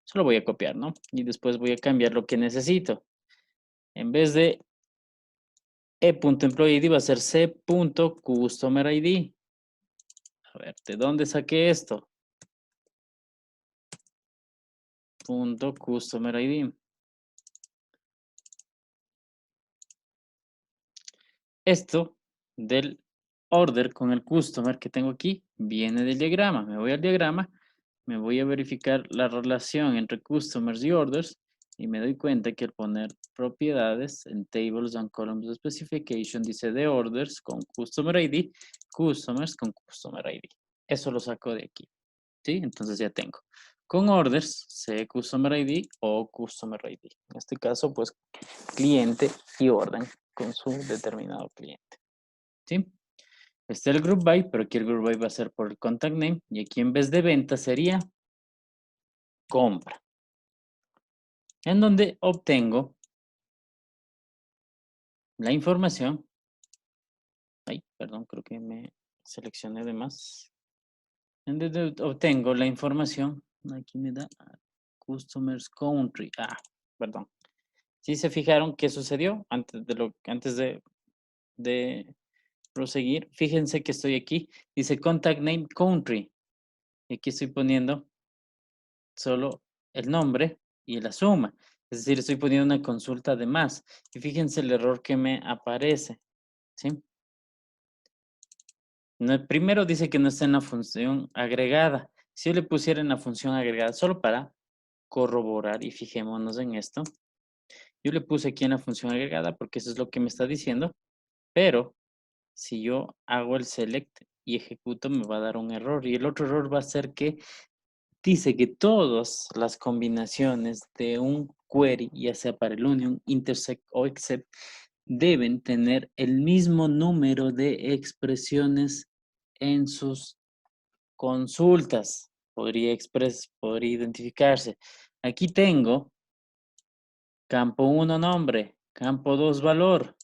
Speaker 1: Solo voy a copiar, ¿no? Y después voy a cambiar lo que necesito. En vez de e.employee va a ser c.customerID. A ver, ¿de dónde saqué esto? .customerID. Esto del order con el customer que tengo aquí viene del diagrama. Me voy al diagrama, me voy a verificar la relación entre customers y orders y me doy cuenta que al poner propiedades en tables and columns specification dice de orders con customer ID, customers con customer ID. Eso lo saco de aquí. ¿Sí? Entonces ya tengo. Con orders, C customer ID o customer ID. En este caso, pues cliente y orden con su determinado cliente. ¿Sí? Este es el group by, pero aquí el group by va a ser por el contact name y aquí en vez de venta sería compra. En donde obtengo la información. Ay, perdón, creo que me seleccioné de más. En donde obtengo la información. Aquí me da customers country. Perdón. ¿Sí se fijaron qué sucedió antes de proseguir? Fíjense que estoy aquí. Dice contact name country. Y aquí estoy poniendo solo el nombre y la suma. Es decir, estoy poniendo una consulta de más. Y fíjense el error que me aparece. ¿Sí? Primero dice que no está en la función agregada. Si yo le pusiera en la función agregada solo para corroborar y fijémonos en esto, yo le puse aquí en la función agregada porque eso es lo que me está diciendo, pero si yo hago el select y ejecuto me va a dar un error y el otro error va a ser que dice que todas las combinaciones de un query, ya sea para el union, intersect o except, deben tener el mismo número de expresiones en sus consultas. Podría identificarse. Aquí tengo campo 1 nombre, campo 2 valor,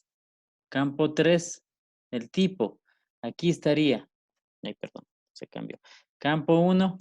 Speaker 1: campo 3 el tipo. Aquí estaría, perdón, se cambió. Campo 1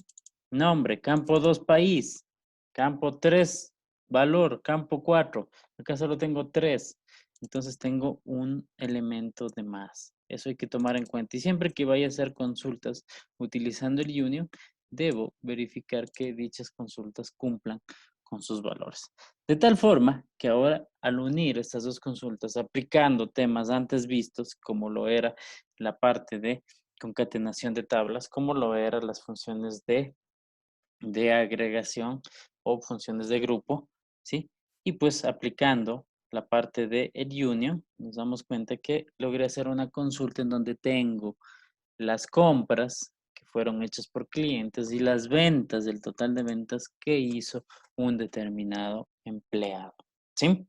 Speaker 1: nombre, campo 2 país, campo 3 valor, campo 4. Acá solo tengo 3. Entonces tengo un elemento de más. Eso hay que tomar en cuenta. Y siempre que vaya a hacer consultas utilizando el union, debo verificar que dichas consultas cumplan con sus valores. De tal forma que ahora al unir estas dos consultas, aplicando temas antes vistos, como lo era la parte de concatenación de tablas, como lo eran las funciones de agregación o funciones de grupo, ¿sí? Y pues aplicando la parte de el union, nos damos cuenta que logré hacer una consulta en donde tengo las compras que fueron hechas por clientes y las ventas, el total de ventas que hizo un determinado empleado, ¿sí?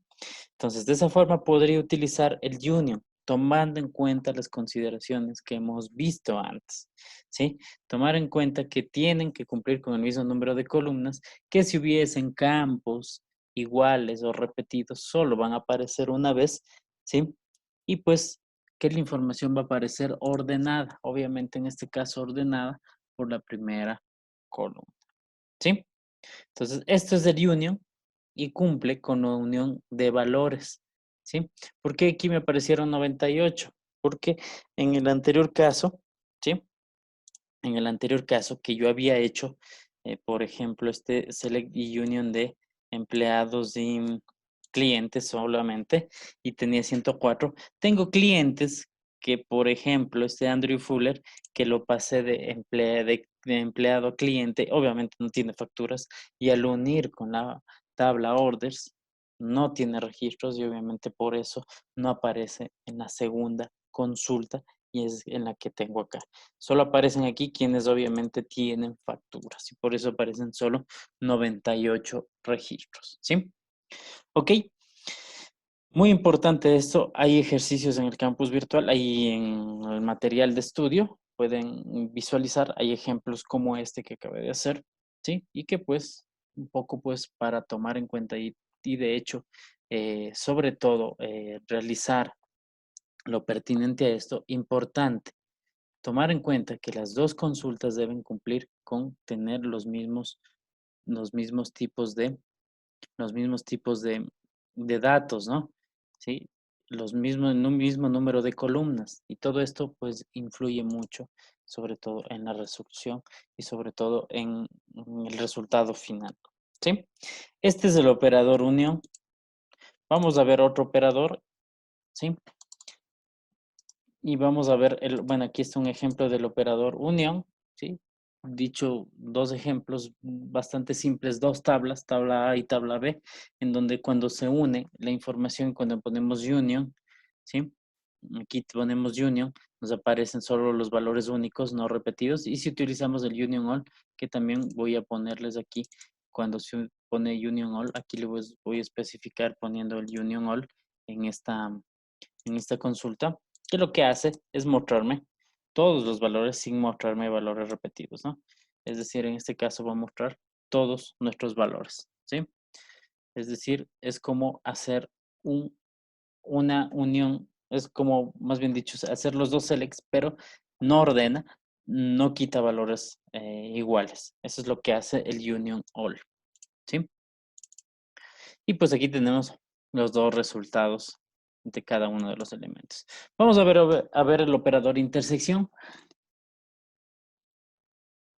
Speaker 1: Entonces, de esa forma podría utilizar el union, tomando en cuenta las consideraciones que hemos visto antes, ¿sí? Tomar en cuenta que tienen que cumplir con el mismo número de columnas, que si hubiesen campos iguales o repetidos, solo van a aparecer una vez, ¿sí? Y pues que la información va a aparecer ordenada, obviamente en este caso ordenada por la primera columna, ¿sí? Entonces, esto es el union y cumple con la unión de valores, ¿sí? ¿Por qué aquí me aparecieron 98? Porque en el anterior caso, ¿sí? En el anterior caso que yo había hecho, por ejemplo, este select y union de empleados y clientes solamente, y tenía 104. Tengo clientes que, por ejemplo, este Andrew Fuller, que lo pasé de empleado a cliente, obviamente no tiene facturas, y al unir con la tabla orders, no tiene registros y obviamente por eso no aparece en la segunda consulta y es en la que tengo acá. Solo aparecen aquí quienes obviamente tienen facturas y por eso aparecen solo 98 registros, ¿sí? Ok, muy importante esto. Hay ejercicios en el campus virtual, ahí en el material de estudio, pueden visualizar, hay ejemplos como este que acabé de hacer, ¿sí? Y que pues un poco pues para tomar en cuenta y de hecho, sobre todo, realizar lo pertinente a esto, importante tomar en cuenta que las dos consultas deben cumplir con tener los mismos tipos de, los mismos tipos de datos, ¿no? ¿Sí? En un mismo número de columnas. Y todo esto, pues, influye mucho, sobre todo en la resolución y sobre todo en el resultado final, ¿sí? Este es el operador unión. Vamos a ver otro operador, ¿sí? Y vamos a ver, bueno, aquí está un ejemplo del operador unión, ¿sí? Dicho, dos ejemplos bastante simples, dos tablas, tabla A y tabla B, en donde cuando se une la información, cuando ponemos union, ¿sí? Aquí ponemos union, nos aparecen solo los valores únicos, no repetidos, y si utilizamos el union all, que también voy a ponerles aquí, cuando se pone union all, aquí le voy a especificar poniendo el union all en esta consulta, que lo que hace es mostrarme todos los valores sin mostrarme valores repetidos, ¿no? Es decir, en este caso va a mostrar todos nuestros valores, ¿sí? Es decir, es como hacer una unión, es como, más bien dicho, hacer los dos selects, pero no ordena, no quita valores iguales. Eso es lo que hace el union all, ¿sí? Y pues aquí tenemos los dos resultados de cada uno de los elementos. Vamos a ver el operador intersección.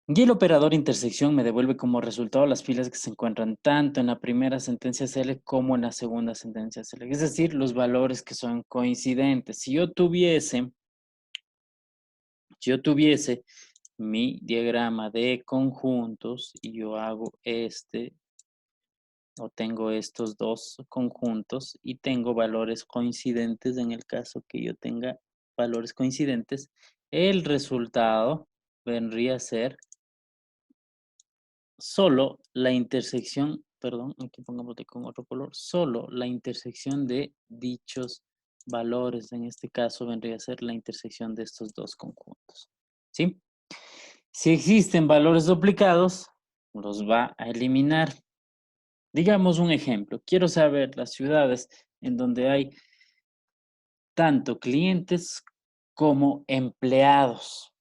Speaker 1: Y el operador intersección me devuelve como resultado las filas que se encuentran tanto en la primera sentencia select como en la segunda sentencia select. Es decir, los valores que son coincidentes. Si yo tuviese mi diagrama de conjuntos y yo hago o tengo estos dos conjuntos y tengo valores coincidentes, en el caso que yo tenga valores coincidentes, el resultado vendría a ser solo la intersección, perdón, aquí pongámosle con otro color, solo la intersección de dichos valores, en este caso vendría a ser la intersección de estos dos conjuntos, ¿sí? Si existen valores duplicados, los va a eliminar. Digamos un ejemplo, quiero saber las ciudades en donde hay tanto clientes como empleados,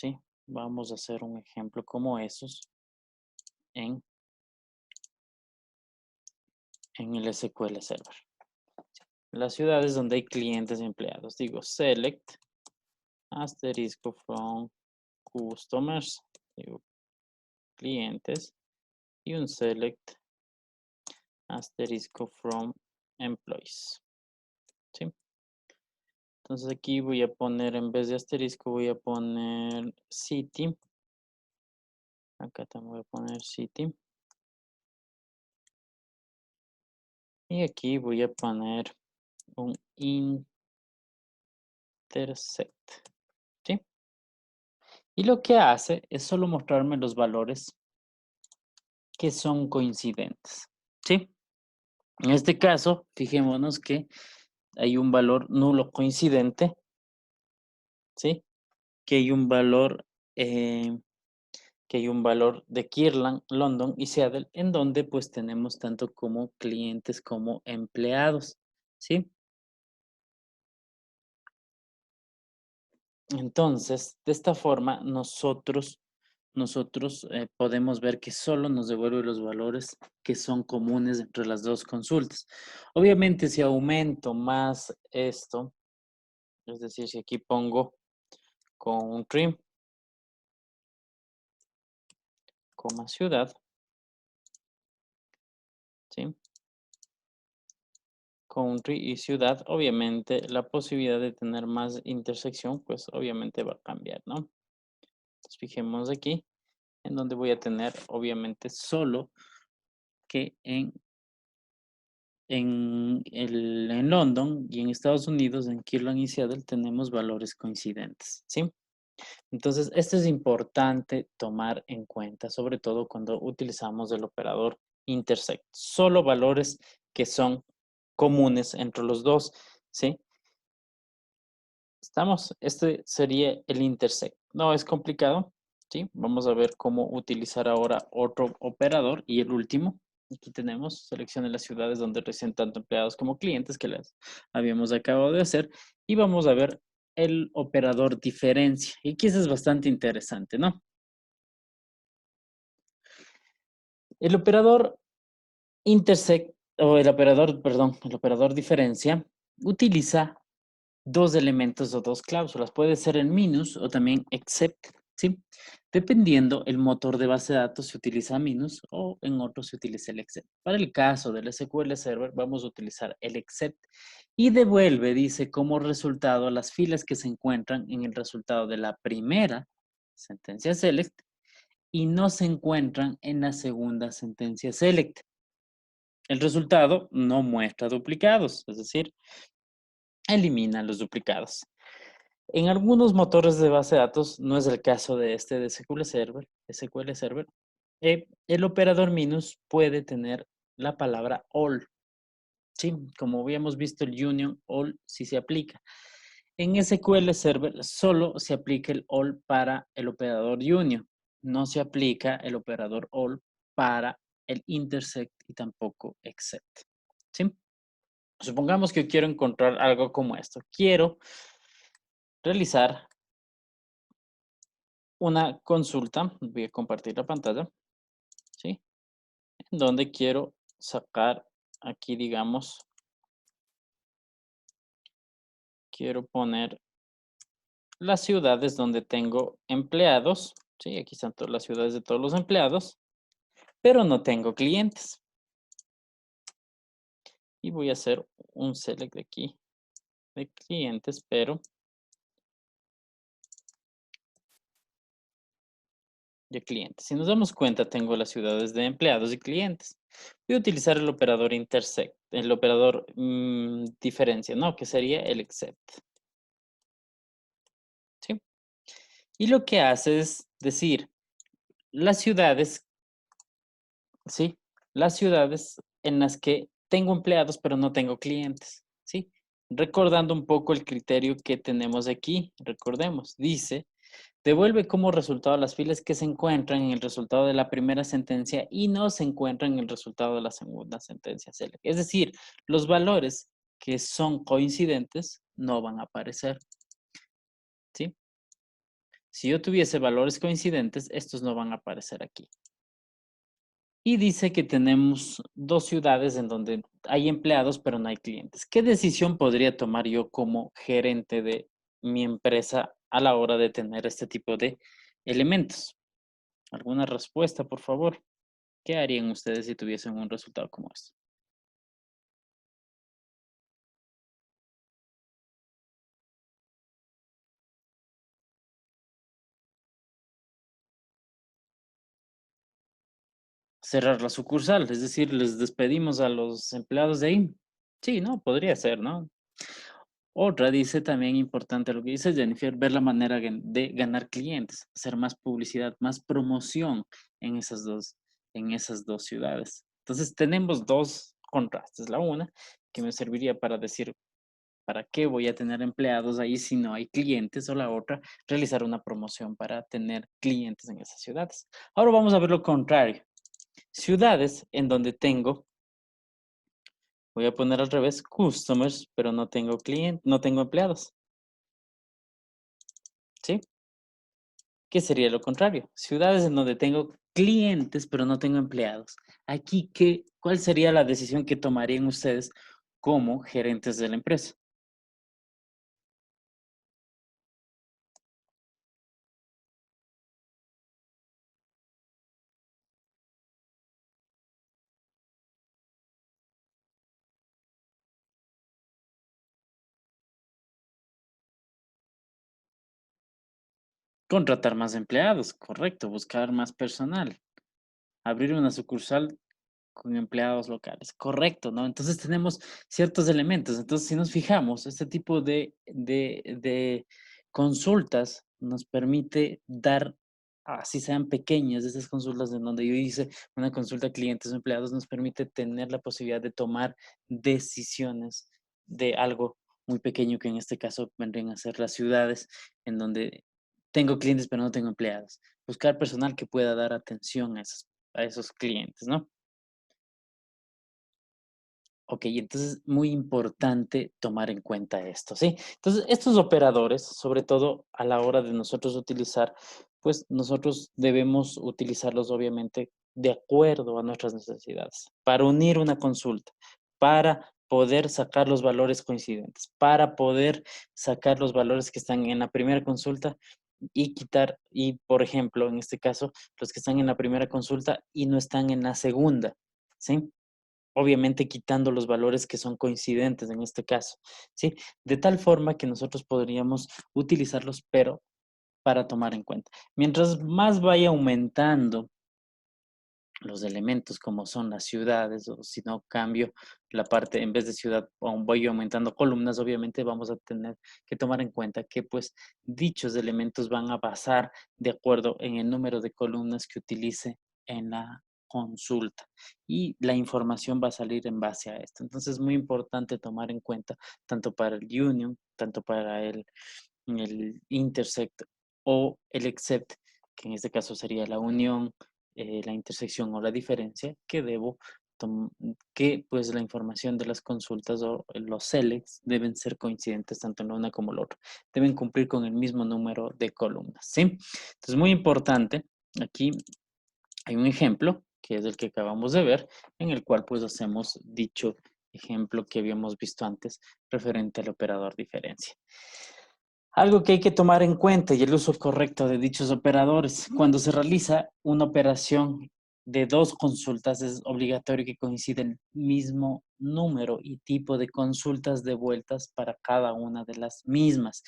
Speaker 1: ¿sí? Vamos a hacer un ejemplo como esos en el SQL Server. Las ciudades donde hay clientes y empleados, digo select asterisco from customers, digo clientes, y un select asterisco from employees, ¿sí? Entonces aquí voy a poner, en vez de asterisco, voy a poner city. Acá también voy a poner city. Y aquí voy a poner un intersect, ¿sí? Y lo que hace es solo mostrarme los valores que son coincidentes, ¿sí? En este caso, fijémonos que hay un valor nulo coincidente, ¿sí? Que hay un valor, de Kirtland, London y Seattle, en donde pues tenemos tanto como clientes como empleados, ¿sí? Entonces, de esta forma, nosotros podemos ver que solo nos devuelve los valores que son comunes entre las dos consultas. Obviamente, si aumento más esto, es decir, si aquí pongo country, coma ciudad, ¿sí? Country y ciudad, obviamente la posibilidad de tener más intersección, pues obviamente va a cambiar, ¿no? Entonces, fijemos aquí, en donde voy a tener, obviamente, solo que en London y en Estados Unidos, en Kirtland y Seattle, tenemos valores coincidentes, ¿sí? Entonces, esto es importante tomar en cuenta, sobre todo cuando utilizamos el operador intersect. Solo valores que son comunes entre los dos, ¿sí? ¿Estamos? Este sería el intersect. No es complicado, ¿sí? Vamos a ver cómo utilizar ahora otro operador y el último. Aquí tenemos, seleccione las ciudades donde residen tanto empleados como clientes que las habíamos acabado de hacer. Y vamos a ver el operador diferencia. Y aquí eso es bastante interesante, ¿no? El operador intersect, o el operador, perdón, el operador diferencia utiliza dos elementos o dos cláusulas. Puede ser el minus o también except, ¿sí? Dependiendo el motor de base de datos se utiliza minus o en otros se utiliza el except. Para el caso del SQL Server vamos a utilizar el except y devuelve, dice, como resultado las filas que se encuentran en el resultado de la primera sentencia select y no se encuentran en la segunda sentencia select. El resultado no muestra duplicados, es decir, elimina los duplicados. En algunos motores de base de datos, no es el caso de este de SQL Server, el operador minus puede tener la palabra all. Sí, como habíamos visto, el union all sí se aplica. En SQL Server solo se aplica el all para el operador union. No se aplica el operador all para el intersect y tampoco except. ¿Sí? Supongamos que yo quiero encontrar algo como esto. Quiero realizar una consulta, voy a compartir la pantalla, ¿sí? En donde quiero sacar aquí digamos, quiero poner las ciudades donde tengo empleados. Sí, aquí están todas las ciudades de todos los empleados, pero no tengo clientes. Y voy a hacer un select de aquí de clientes, pero de clientes. Si nos damos cuenta, tengo las ciudades de empleados y clientes. Voy a utilizar el operador intersect, el operador diferencia, ¿no? Que sería el except. ¿Sí? Y lo que hace es decir, las ciudades, ¿sí? Las ciudades en las que tengo empleados, pero no tengo clientes, ¿sí? Recordando un poco el criterio que tenemos aquí, recordemos, dice devuelve como resultado las filas que se encuentran en el resultado de la primera sentencia y no se encuentran en el resultado de la segunda sentencia select. Es decir, los valores que son coincidentes no van a aparecer, ¿sí? Si yo tuviese valores coincidentes, estos no van a aparecer aquí. Y dice que tenemos dos ciudades en donde hay empleados, pero no hay clientes. ¿Qué decisión podría tomar yo como gerente de mi empresa a la hora de tener este tipo de elementos? ¿Alguna respuesta, por favor? ¿Qué harían ustedes si tuviesen un resultado como este? Cerrar la sucursal, es decir, les despedimos a los empleados de ahí. Sí, ¿no? Podría ser, ¿no? Otra dice también importante lo que dice Jennifer, ver la manera de ganar clientes, hacer más publicidad, más promoción en esas dos ciudades. Entonces tenemos dos contrastes. La una, que me serviría para decir, ¿para qué voy a tener empleados ahí si no hay clientes? O la otra, realizar una promoción para tener clientes en esas ciudades. Ahora vamos a ver lo contrario. Ciudades en donde tengo, voy a poner al revés, customers, pero no tengo clientes, no tengo empleados. ¿Sí? ¿Qué sería lo contrario? Ciudades en donde tengo clientes, pero no tengo empleados. Aquí, ¿cuál sería la decisión que tomarían ustedes como gerentes de la empresa? Contratar más empleados, correcto, buscar más personal, abrir una sucursal con empleados locales, correcto, ¿no? Entonces tenemos ciertos elementos. Entonces, si nos fijamos, este tipo de consultas nos permite dar, así sean pequeñas, esas consultas en donde yo hice una consulta a clientes o empleados, nos permite tener la posibilidad de tomar decisiones de algo muy pequeño, que en este caso vendrían a ser las ciudades, en donde tengo clientes pero no tengo empleados. Buscar personal que pueda dar atención a esos clientes, ¿no? Ok, entonces muy importante tomar en cuenta esto, ¿sí? Entonces, estos operadores, sobre todo a la hora de nosotros utilizar, pues nosotros debemos utilizarlos obviamente de acuerdo a nuestras necesidades, para unir una consulta, para poder sacar los valores coincidentes, para poder sacar los valores que están en la primera consulta y quitar, y por ejemplo, en este caso, los que están en la primera consulta y no están en la segunda, ¿sí? Obviamente quitando los valores que son coincidentes en este caso, ¿sí? De tal forma que nosotros podríamos utilizarlos, pero para tomar en cuenta. Mientras más vaya aumentando los elementos como son las ciudades, o si no cambio la parte, en vez de ciudad, voy aumentando columnas, obviamente vamos a tener que tomar en cuenta que pues dichos elementos van a basar de acuerdo en el número de columnas que utilice en la consulta y la información va a salir en base a esto. Entonces es muy importante tomar en cuenta tanto para el union, tanto para el intersect o el except, que en este caso sería la unión, la intersección o la diferencia, que que pues la información de las consultas o los selects deben ser coincidentes tanto en la una como en la otra. Deben cumplir con el mismo número de columnas, ¿sí? Entonces, muy importante, aquí hay un ejemplo que es el que acabamos de ver, en el cual pues hacemos dicho ejemplo que habíamos visto antes referente al operador diferencia. Algo que hay que tomar en cuenta y el uso correcto de dichos operadores. Cuando se realiza una operación de dos consultas, es obligatorio que coincida el mismo número y tipo de consultas devueltas para cada una de las mismas.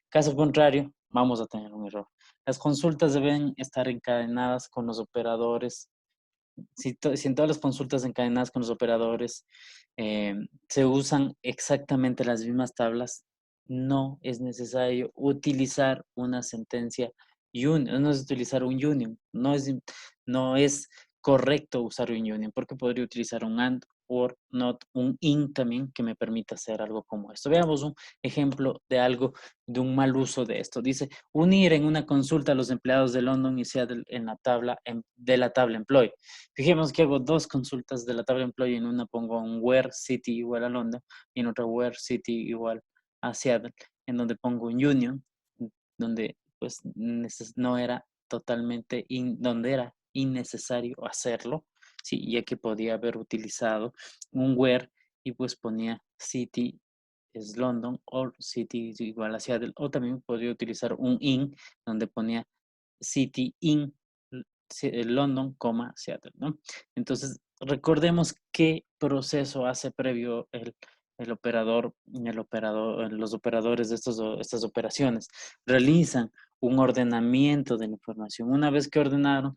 Speaker 1: Caso contrario, vamos a tener un error. Las consultas deben estar encadenadas con los operadores. Si en todas las consultas encadenadas con los operadores se usan exactamente las mismas tablas, no es necesario utilizar una sentencia union, no es utilizar un union, no es correcto usar un union, porque podría utilizar un and, or, not, un in también, que me permita hacer algo como esto. Veamos un ejemplo de algo, de un mal uso de esto. Dice, unir en una consulta a los empleados de London y Seattle en la tabla de la tabla employee. Fijemos que hago dos consultas de la tabla employee. En una pongo un where city igual a London y en otra where city igual a Seattle, en donde pongo un union, donde pues no era totalmente, donde era innecesario hacerlo, sí, ya que podía haber utilizado un where y pues ponía city es London o city es igual a Seattle, o también podría utilizar un in donde ponía city in London, Seattle, ¿no? Entonces, recordemos qué proceso hace previo los operadores de estas operaciones. Realizan un ordenamiento de la información. Una vez que ordenaron,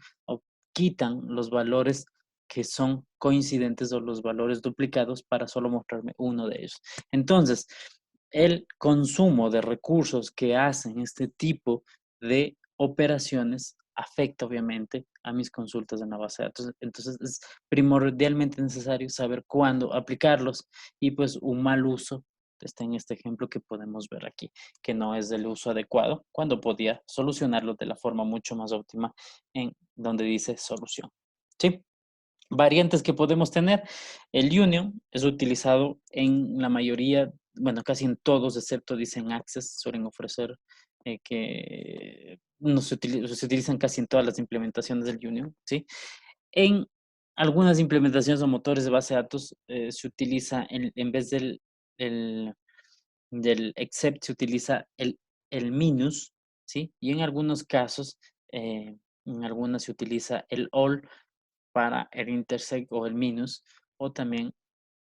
Speaker 1: quitan los valores que son coincidentes o los valores duplicados para solo mostrarme uno de ellos. Entonces, el consumo de recursos que hacen este tipo de operaciones afecta obviamente a mis consultas en la base de datos. Entonces es primordialmente necesario saber cuándo aplicarlos y pues un mal uso está en este ejemplo que podemos ver aquí, que no es del uso adecuado, cuando podía solucionarlo de la forma mucho más óptima en donde dice solución. ¿Sí? Variantes que podemos tener, el union es utilizado en la mayoría, bueno, casi en todos, excepto dicen Access, suelen ofrecer que no se utilizan casi en todas las implementaciones del union, ¿sí? En algunas implementaciones o motores de base de datos se utiliza, en vez del except, se utiliza el minus, ¿sí? Y en algunos casos, en algunas se utiliza el all, para el intersect o el minus, o también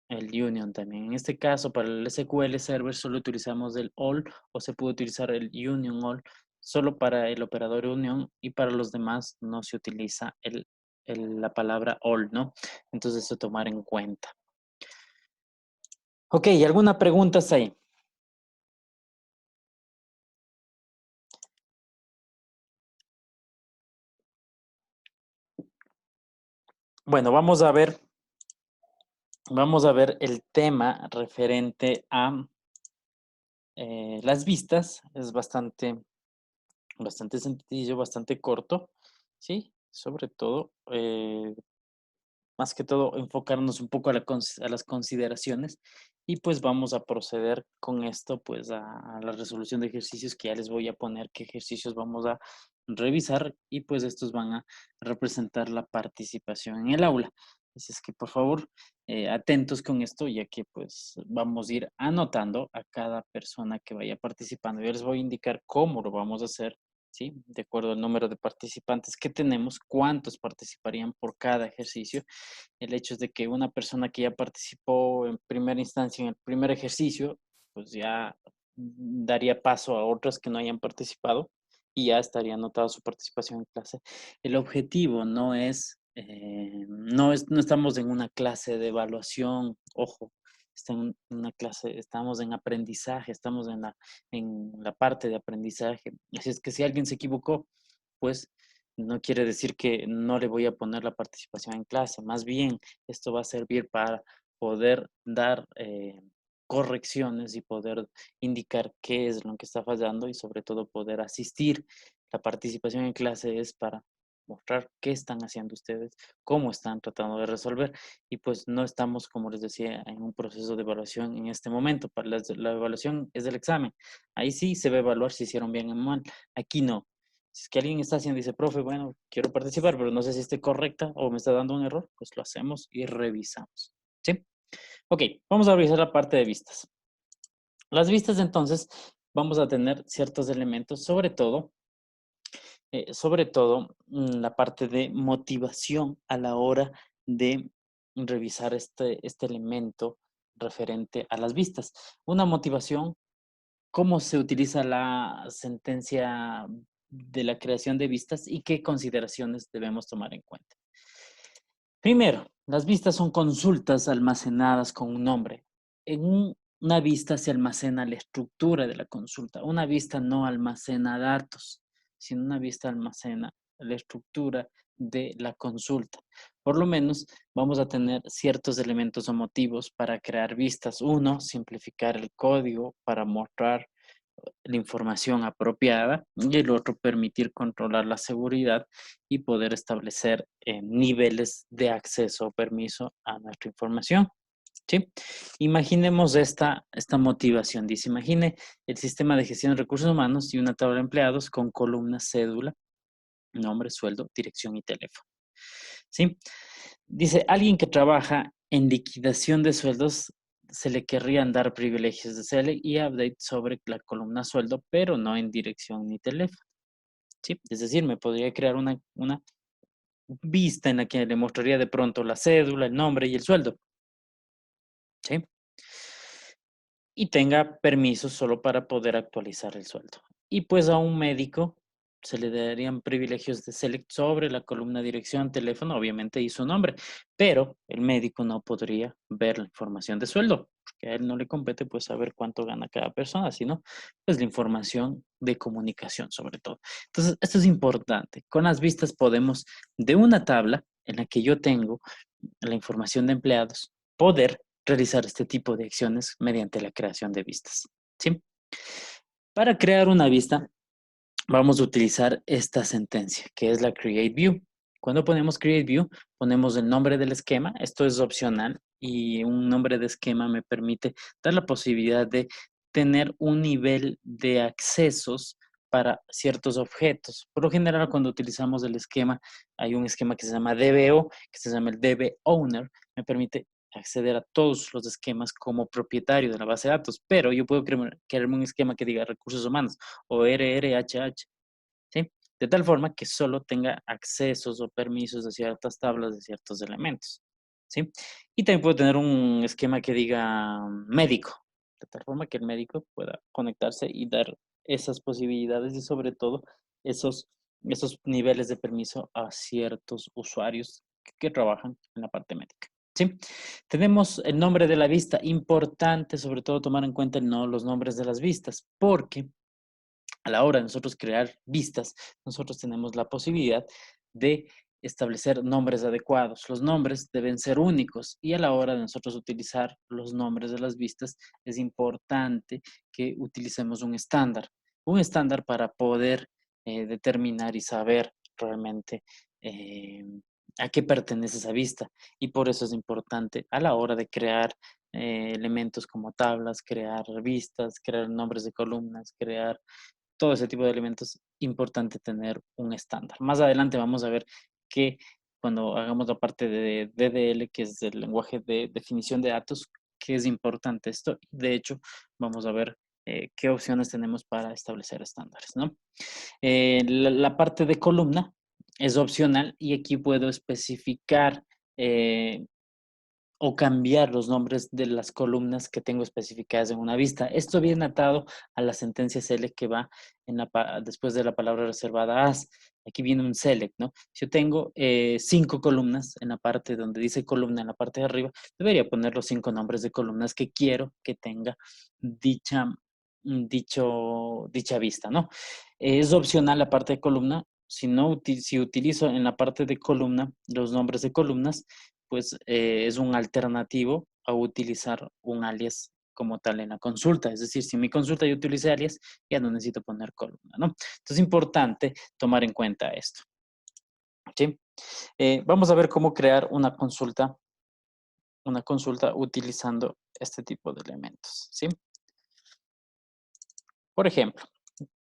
Speaker 1: el union también. En este caso, para el SQL Server solo utilizamos el all, o se puede utilizar el union all solo para el operador union, y para los demás no se utiliza la palabra all, ¿no? Entonces eso tomar en cuenta. Ok, ¿alguna pregunta hasta ahí? Bueno, vamos a ver el tema referente a las vistas. Es bastante sencillo, bastante corto, ¿sí? Sobre todo, más que todo, enfocarnos un poco a las consideraciones, y pues vamos a proceder con esto, pues a la resolución de ejercicios, que ya les voy a poner qué ejercicios vamos a revisar, y pues estos van a representar la participación en el aula. Así es que por favor, atentos con esto, ya que pues vamos a ir anotando a cada persona que vaya participando. Yo les voy a indicar cómo lo vamos a hacer, ¿sí? De acuerdo al número de participantes que tenemos, cuántos participarían por cada ejercicio. El hecho es de que una persona que ya participó en primera instancia en el primer ejercicio, pues ya daría paso a otros que no hayan participado y ya estaría anotada su participación en clase. El objetivo no estamos en una clase de evaluación, ojo, estamos en aprendizaje, estamos en la parte de aprendizaje. Así es que si alguien se equivocó, pues no quiere decir que no le voy a poner la participación en clase. Más bien, esto va a servir para poder dar correcciones y poder indicar qué es lo que está fallando, y sobre todo poder asistir. La participación en clase es para mostrar qué están haciendo ustedes, cómo están tratando de resolver, y pues no estamos, como les decía, en un proceso de evaluación en este momento. Para la evaluación es del examen. Ahí sí se va a evaluar si hicieron bien o mal. Aquí no. Si es que alguien está haciendo y dice, profe, bueno, quiero participar, pero no sé si esté correcta o me está dando un error, pues lo hacemos y revisamos. ¿Sí? Ok, vamos a revisar la parte de vistas. Las vistas, entonces, vamos a tener ciertos elementos, la parte de motivación a la hora de revisar este elemento referente a las vistas. Una motivación, cómo se utiliza la sentencia de la creación de vistas y qué consideraciones debemos tomar en cuenta. Primero, las vistas son consultas almacenadas con un nombre. Una vista se almacena la estructura de la consulta. Una vista no almacena datos, sino una vista almacena la estructura de la consulta. Por lo menos vamos a tener ciertos elementos o motivos para crear vistas. Uno, simplificar el código para mostrar la información apropiada y el otro permitir controlar la seguridad y poder establecer niveles de acceso o permiso a nuestra información. ¿Sí? Imaginemos esta motivación. Dice, imagine el sistema de gestión de recursos humanos y una tabla de empleados con columnas cédula, nombre, sueldo, dirección y teléfono. ¿Sí? Dice, alguien que trabaja en liquidación de sueldos se le querrían dar privilegios de select y update sobre la columna sueldo, pero no en dirección ni teléfono. ¿Sí? Es decir, me podría crear una vista en la que le mostraría de pronto la cédula, el nombre y el sueldo. ¿Sí? Y tenga permisos solo para poder actualizar el sueldo. Y pues a un médico se le darían privilegios de select sobre la columna dirección, teléfono, obviamente y su nombre, pero el médico no podría ver la información de sueldo, porque a él no le compete pues saber cuánto gana cada persona, sino pues la información de comunicación sobre todo. Entonces, esto es importante. Con las vistas podemos de una tabla en la que yo tengo la información de empleados, poder realizar este tipo de acciones mediante la creación de vistas. ¿Sí? Para crear una vista, vamos a utilizar esta sentencia, que es la Create View. Cuando ponemos Create View, ponemos el nombre del esquema. Esto es opcional y un nombre de esquema me permite dar la posibilidad de tener un nivel de accesos para ciertos objetos. Por lo general, cuando utilizamos el esquema, hay un esquema que se llama DBO, que se llama el DB Owner, me permite acceder a todos los esquemas como propietario de la base de datos, pero yo puedo crearme un esquema que diga recursos humanos o RRHH, ¿sí? De tal forma que solo tenga accesos o permisos de ciertas tablas de ciertos elementos, ¿sí? Y también puedo tener un esquema que diga médico, de tal forma que el médico pueda conectarse y dar esas posibilidades y sobre todo esos, esos niveles de permiso a ciertos usuarios que trabajan en la parte médica. ¿Sí? Tenemos el nombre de la vista, importante sobre todo tomar en cuenta los nombres de las vistas, porque a la hora de nosotros crear vistas, nosotros tenemos la posibilidad de establecer nombres adecuados. Los nombres deben ser únicos y a la hora de nosotros utilizar los nombres de las vistas es importante que utilicemos un estándar para poder determinar y saber realmente eh, a qué pertenece esa vista. Y por eso es importante a la hora de crear elementos como tablas, crear vistas, crear nombres de columnas, crear todo ese tipo de elementos, importante tener un estándar. Más adelante vamos a ver que cuando hagamos la parte de DDL, que es el lenguaje de definición de datos, que es importante esto. De hecho, vamos a ver qué opciones tenemos para establecer estándares, ¿no? La parte de columna es opcional y aquí puedo especificar o cambiar los nombres de las columnas que tengo especificadas en una vista. Esto viene atado a la sentencia select que va después de la palabra reservada as. Aquí viene un select, ¿no? Si yo tengo 5 columnas en la parte donde dice columna, en la parte de arriba, debería poner los 5 nombres de columnas que quiero que tenga dicha vista, ¿no? Es opcional la parte de columna. Si utilizo en la parte de columna los nombres de columnas, pues es un alternativo a utilizar un alias como tal en la consulta. Es decir, si en mi consulta yo utilice alias, ya no necesito poner columna, ¿no? Entonces es importante tomar en cuenta esto. ¿Sí? Vamos a ver cómo crear una consulta utilizando este tipo de elementos, ¿sí? Por ejemplo,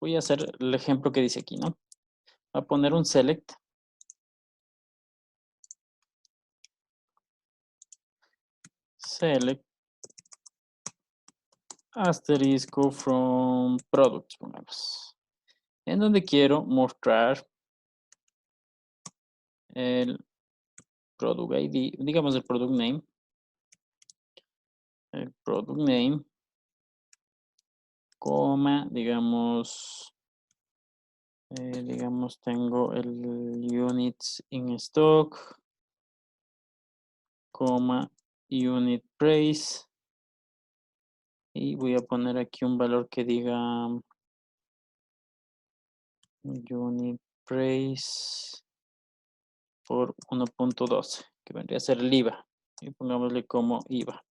Speaker 1: voy a hacer el ejemplo que dice aquí, ¿no? a poner un select. Select asterisco from products, pongamos. En donde quiero mostrar el product ID, digamos el product name. El product name, coma, digamos, tengo el units in stock, coma, unit price. Y voy a poner aquí un valor que diga unit price por 1.12, que vendría a ser el IVA. Y pongámosle como IVA.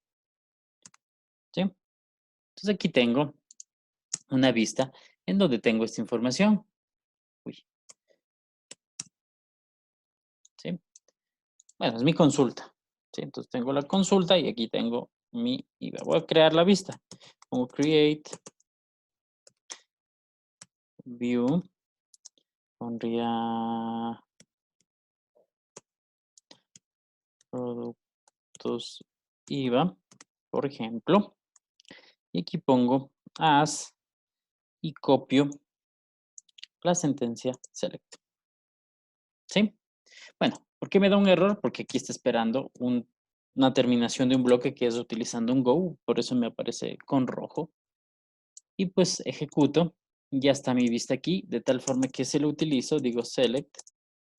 Speaker 1: ¿Sí? Entonces aquí tengo una vista en donde tengo esta información. Uy. ¿Sí? Bueno, es mi consulta. ¿Sí? Entonces tengo la consulta y aquí tengo mi IVA. Voy a crear la vista. Pongo create view. Pondría productos IVA, por ejemplo. Y aquí pongo as y copio la sentencia select. ¿Sí? Bueno, ¿por qué me da un error? Porque aquí está esperando una terminación de un bloque que es utilizando un go, por eso me aparece con rojo. Y pues ejecuto, ya está mi vista aquí, de tal forma que si lo utilizo, digo select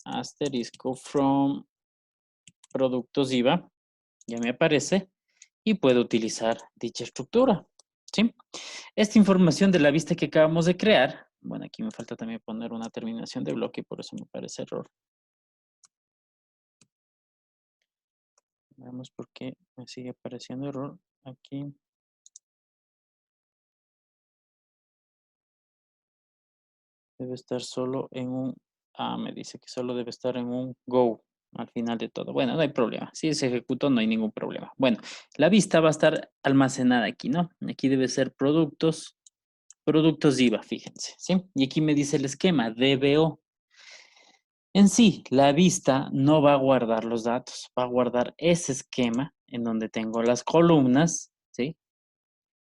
Speaker 1: asterisco from productos IVA, ya me aparece y puedo utilizar dicha estructura. ¿Sí? Esta información de la vista que acabamos de crear, bueno, aquí me falta también poner una terminación de bloque, por eso me parece error. Veamos por qué me sigue apareciendo error aquí. Debe estar solo en un... Ah, me dice que solo debe estar en un go al final de todo. Bueno, no hay problema. Si se ejecutó, no hay ningún problema. Bueno, la vista va a estar almacenada aquí, ¿no? Aquí debe ser productos IVA, fíjense, ¿sí? Y aquí me dice el esquema, DBO. En sí, la vista no va a guardar los datos, va a guardar ese esquema en donde tengo las columnas, ¿sí?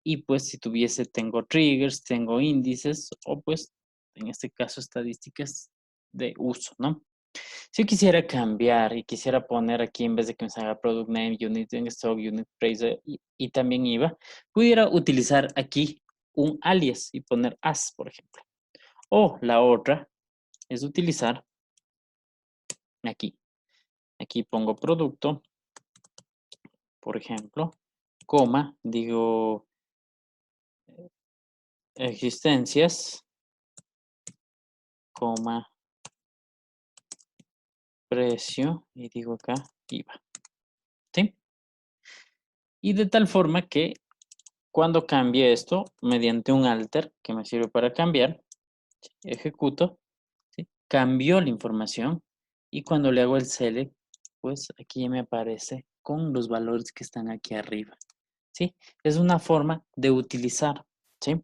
Speaker 1: Y pues si tengo triggers, tengo índices o pues en este caso estadísticas de uso, ¿no? Si yo quisiera cambiar y quisiera poner aquí en vez de que me salga product name, unit in stock, unit price y también IVA, pudiera utilizar aquí un alias y poner as, por ejemplo. O la otra es utilizar aquí pongo producto, por ejemplo, coma, digo existencias, coma, precio y digo acá IVA. ¿Sí? Y de tal forma que cuando cambie esto, mediante un alter que me sirve para cambiar, ejecuto, ¿sí? Cambió la información y cuando le hago el select, pues aquí ya me aparece con los valores que están aquí arriba. ¿Sí? Es una forma de utilizar. ¿Sí?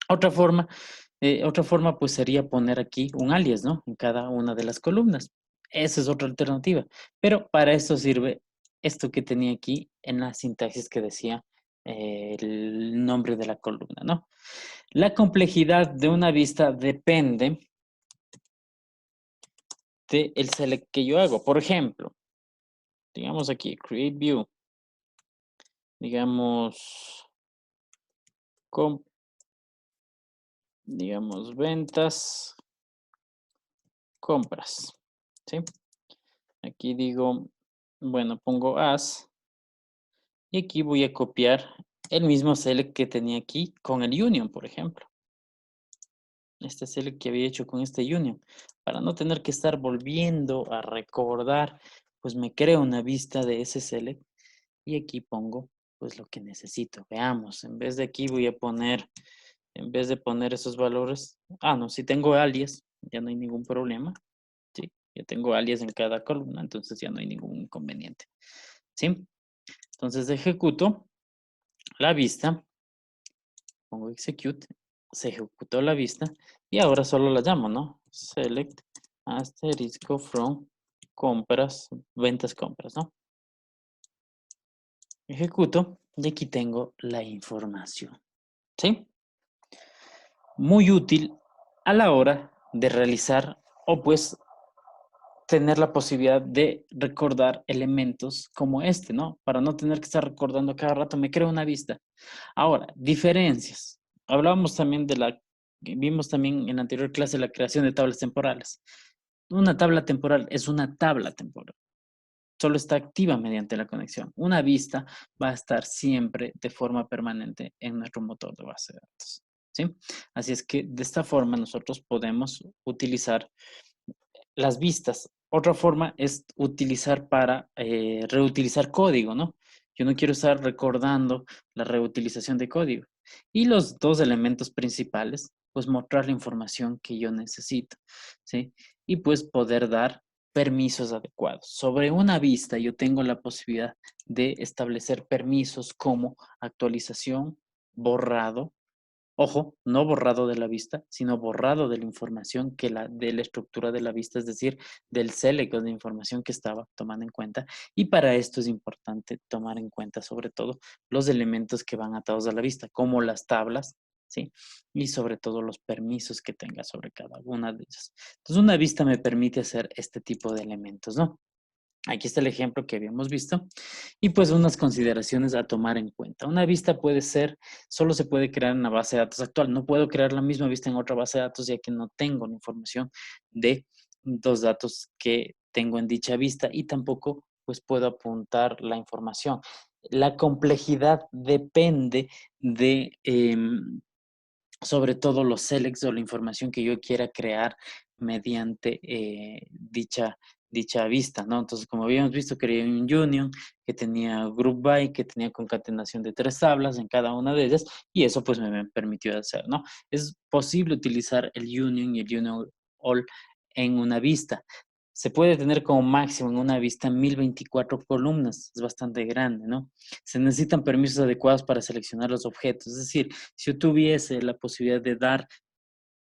Speaker 1: Otra forma pues sería poner aquí un alias, ¿no? En cada una de las columnas. Esa es otra alternativa. Pero para esto sirve esto que tenía aquí en la sintaxis que decía el nombre de la columna, ¿no? La complejidad de una vista depende del select que yo hago. Por ejemplo, digamos aquí, create view. Digamos, ventas, compras. ¿Sí? Aquí digo, bueno, pongo as y aquí voy a copiar el mismo select que tenía aquí con el union, por ejemplo. Este select que había hecho con este union. Para no tener que estar volviendo a recordar, pues me creo una vista de ese select y aquí pongo pues lo que necesito. Veamos, en vez de aquí voy a poner, en vez de poner esos valores, no, si tengo alias, ya no hay ningún problema. ¿Sí? Ya tengo alias en cada columna, entonces ya no hay ningún inconveniente. ¿Sí? Entonces ejecuto la vista, pongo execute, se ejecutó la vista y ahora solo la llamo, ¿no? select asterisco from compras, ventas compras, ¿no? Ejecuto y aquí tengo la información, ¿sí? Muy útil a la hora de realizar o pues tener la posibilidad de recordar elementos como este, ¿no? Para no tener que estar recordando cada rato, me creo una vista. Ahora, diferencias. Hablábamos también vimos también en la anterior clase la creación de tablas temporales. Una tabla temporal es una tabla temporal. Solo está activa mediante la conexión. Una vista va a estar siempre de forma permanente en nuestro motor de base de datos, ¿sí? Así es que de esta forma nosotros podemos utilizar las vistas. Otra forma es utilizar para reutilizar código, ¿no? Yo no quiero estar recordando la reutilización de código. Y los dos elementos principales, pues mostrar la información que yo necesito, ¿sí? Y pues poder dar permisos adecuados. Sobre una vista yo tengo la posibilidad de establecer permisos como actualización, borrado. Ojo, no borrado de la vista, sino borrado de la información de la estructura de la vista, es decir, del select de información que estaba tomando en cuenta. Y para esto es importante tomar en cuenta sobre todo los elementos que van atados a la vista, como las tablas, ¿sí? Y sobre todo los permisos que tenga sobre cada una de ellas. Entonces, una vista me permite hacer este tipo de elementos, ¿no? Aquí está el ejemplo que habíamos visto. Y pues unas consideraciones a tomar en cuenta. Una vista puede ser, solo se puede crear en la base de datos actual. No puedo crear la misma vista en otra base de datos ya que no tengo la información de los datos que tengo en dicha vista y tampoco pues puedo apuntar la información. La complejidad depende de sobre todo los selects o la información que yo quiera crear mediante dicha vista, ¿no? Entonces, como habíamos visto, creé un union que tenía group by, que tenía concatenación de 3 tablas en cada una de ellas, y eso pues me permitió hacer, ¿no? Es posible utilizar el union y el union all en una vista. Se puede tener como máximo en una vista 1024 columnas, es bastante grande, ¿no? Se necesitan permisos adecuados para seleccionar los objetos, es decir, si yo tuviese la posibilidad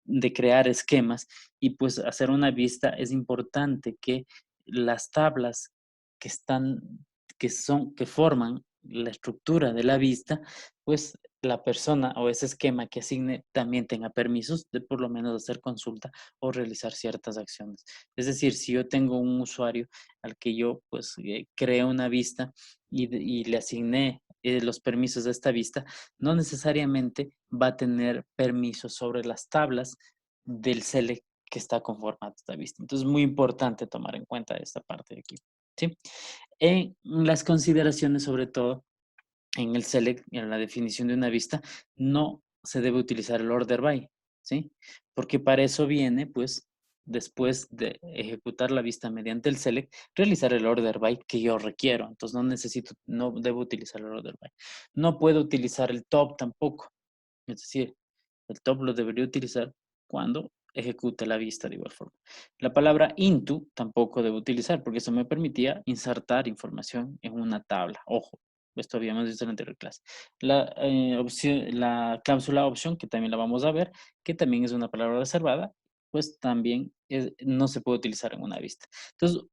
Speaker 1: de crear esquemas y pues hacer una vista, es importante que las tablas que están, que forman la estructura de la vista, pues la persona o ese esquema que asigne también tenga permisos de por lo menos hacer consulta o realizar ciertas acciones. Es decir, si yo tengo un usuario al que yo pues creo una vista y le asigné los permisos de esta vista, no necesariamente va a tener permisos sobre las tablas del select que está conformando esta vista. Entonces, es muy importante tomar en cuenta esta parte de aquí, ¿sí? En las consideraciones, sobre todo, en el select, en la definición de una vista, no se debe utilizar el order by, ¿sí? Porque para eso viene, pues, después de ejecutar la vista mediante el select, realizar el order by que yo requiero. Entonces, no debo utilizar el order by. No puedo utilizar el top tampoco. Es decir, el top lo debería utilizar cuando ejecute la vista de igual forma. La palabra into tampoco debo utilizar porque eso me permitía insertar información en una tabla. Ojo, esto habíamos visto en la anterior clase. La cláusula opción, que también la vamos a ver, que también es una palabra reservada, pues también no se puede utilizar en una vista. Entonces,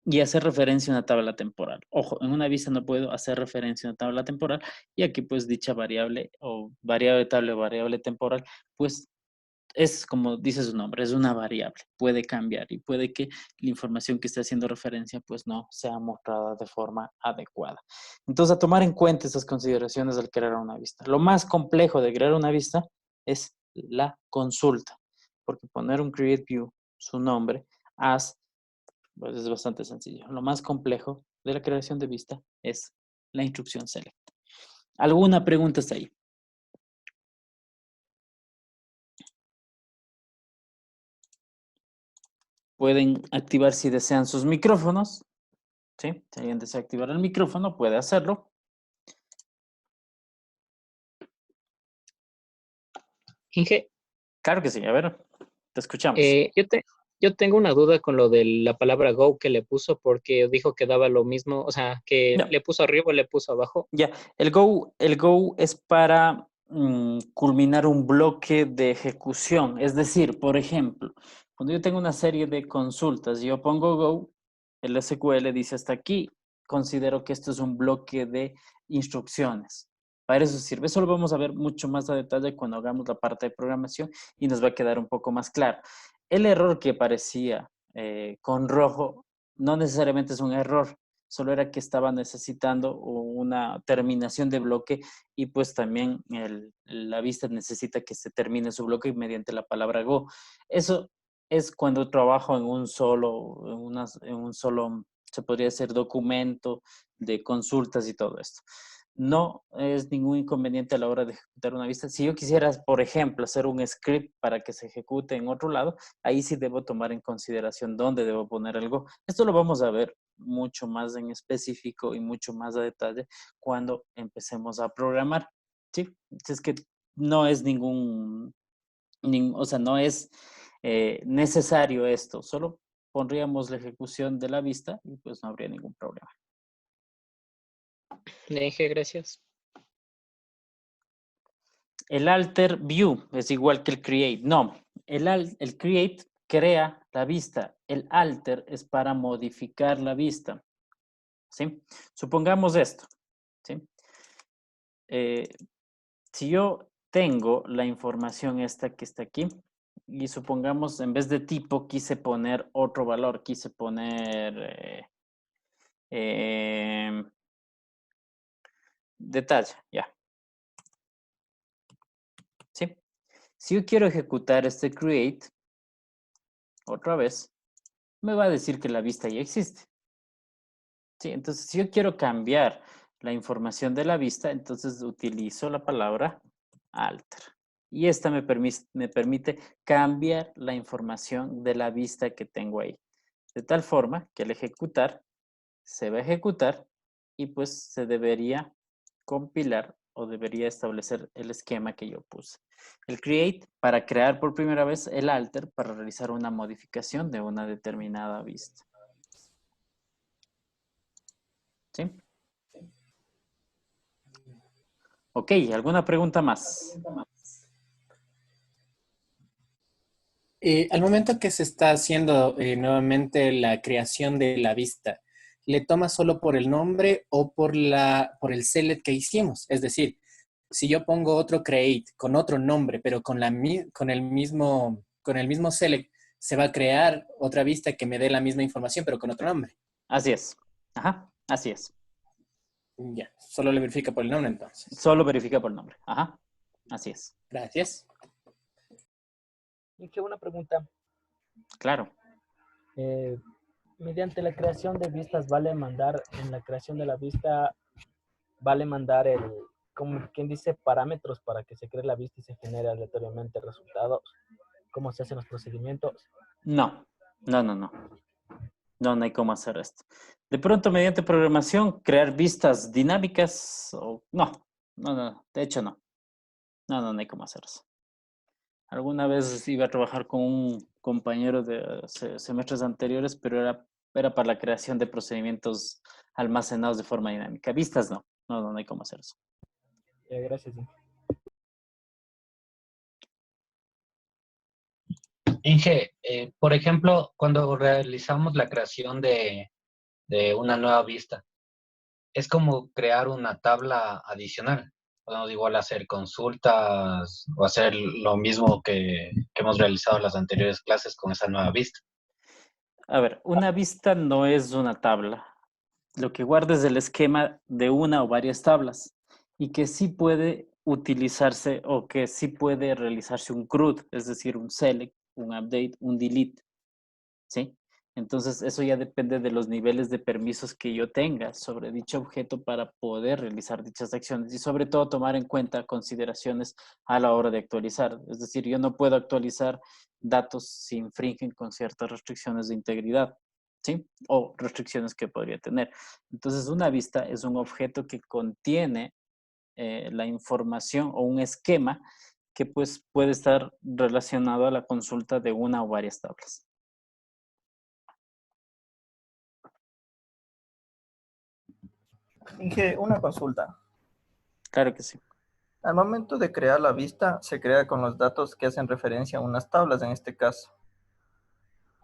Speaker 1: y hacer referencia a una tabla temporal. Ojo, en una vista no puedo hacer referencia a una tabla temporal, y aquí pues dicha variable o variable tabla o variable temporal, pues es como dice su nombre, es una variable, puede cambiar y puede que la información que esté haciendo referencia pues no sea mostrada de forma adecuada. Entonces, a tomar en cuenta esas consideraciones al crear una vista. Lo más complejo de crear una vista es la consulta, porque poner un create view, su nombre, as pues es bastante sencillo. Lo más complejo de la creación de vista es la instrucción select. ¿Alguna pregunta hasta ahí? Pueden activar si desean sus micrófonos. ¿Sí? Si alguien desea activar el micrófono, puede hacerlo.
Speaker 2: Inge,
Speaker 1: Claro que sí. A ver, te escuchamos.
Speaker 2: yo tengo una duda con lo de la palabra go que le puso porque dijo que daba lo mismo, o sea, que
Speaker 1: Ya,
Speaker 2: le puso arriba o le puso abajo.
Speaker 1: ya. El Go es para culminar un bloque de ejecución. Es decir, por ejemplo, cuando yo tengo una serie de consultas y yo pongo Go, el SQL dice hasta aquí, considero que esto es un bloque de instrucciones. Para eso sirve. Eso lo vamos a ver mucho más a detalle cuando hagamos la parte de programación y nos va a quedar un poco más claro. El error que aparecía con rojo no necesariamente es un error, solo era que estaba necesitando una terminación de bloque y pues también la vista necesita que se termine su bloque mediante la palabra Go. Eso es cuando trabajo en un solo, se podría decir, documento de consultas y todo esto. No es ningún inconveniente a la hora de ejecutar una vista. Si yo quisiera, por ejemplo, hacer un script para que se ejecute en otro lado, ahí sí debo tomar en consideración dónde debo poner algo. Esto lo vamos a ver mucho más en específico y mucho más a detalle cuando empecemos a programar. ¿Sí? Es que no es o sea, no es necesario esto, solo pondríamos la ejecución de la vista y pues no habría ningún problema.
Speaker 2: Inge, gracias.
Speaker 1: El alter view es igual que el create. No, el create crea la vista. El alter es para modificar la vista. ¿Sí? Supongamos esto. ¿Sí? Si yo tengo la información esta que está aquí y supongamos en vez de tipo quise poner otro valor, quise poner detalle, ya. ¿Sí? Si yo quiero ejecutar este create otra vez, me va a decir que la vista ya existe. ¿Sí? Entonces, si yo quiero cambiar la información de la vista, entonces utilizo la palabra alter. Y esta me permite cambiar la información de la vista que tengo ahí. De tal forma que al ejecutar, se va a ejecutar y pues se debería compilar o debería establecer el esquema que yo puse. El create para crear por primera vez, el alter para realizar una modificación de una determinada vista. ¿Sí? Ok, ¿alguna pregunta más?
Speaker 3: Al momento que se está haciendo nuevamente la creación de la vista, ¿le toma solo por el nombre o por el select que hicimos? Es decir, si yo pongo otro create con otro nombre, pero con el mismo select, se va a crear otra vista que me dé la misma información, pero con otro nombre.
Speaker 1: Así es. Ajá, así es.
Speaker 3: Ya, solo le verifica por el nombre entonces.
Speaker 1: Solo verifica por nombre. Ajá, así es.
Speaker 3: Gracias.
Speaker 4: Y que una pregunta,
Speaker 1: Claro.
Speaker 4: mediante la creación de vistas, en la creación de la vista, vale mandar como quien dice, parámetros para que se cree la vista y se genere aleatoriamente resultados, cómo se hacen los procedimientos.
Speaker 1: No, no, no, no. No, no hay cómo hacer esto. De pronto, mediante programación, crear vistas dinámicas o no, no, no, de hecho no. No, no, no hay cómo hacer eso. Alguna vez iba a trabajar con un compañero de semestres anteriores, pero era para la creación de procedimientos almacenados de forma dinámica. Vistas no, no, no, no hay cómo hacer eso.
Speaker 4: Gracias.
Speaker 5: Inge, por ejemplo, cuando realizamos la creación de una nueva vista, es como crear una tabla adicional. Podemos igual hacer consultas o hacer lo mismo que hemos realizado en las anteriores clases con esa nueva vista.
Speaker 1: A ver, una vista no es una tabla. Lo que guarda es el esquema de una o varias tablas y que sí puede utilizarse o que sí puede realizarse un CRUD, es decir, un select, un update, un delete, ¿sí? Entonces, eso ya depende de los niveles de permisos que yo tenga sobre dicho objeto para poder realizar dichas acciones y sobre todo tomar en cuenta consideraciones a la hora de actualizar. Es decir, yo no puedo actualizar datos si infringen con ciertas restricciones de integridad, ¿sí? O restricciones que podría tener. Entonces, una vista es un objeto que contiene la información o un esquema que pues puede estar relacionado a la consulta de una o varias tablas.
Speaker 6: Inge, una consulta.
Speaker 1: Claro que sí.
Speaker 6: Al momento de crear la vista, se crea con los datos que hacen referencia a unas tablas en este caso.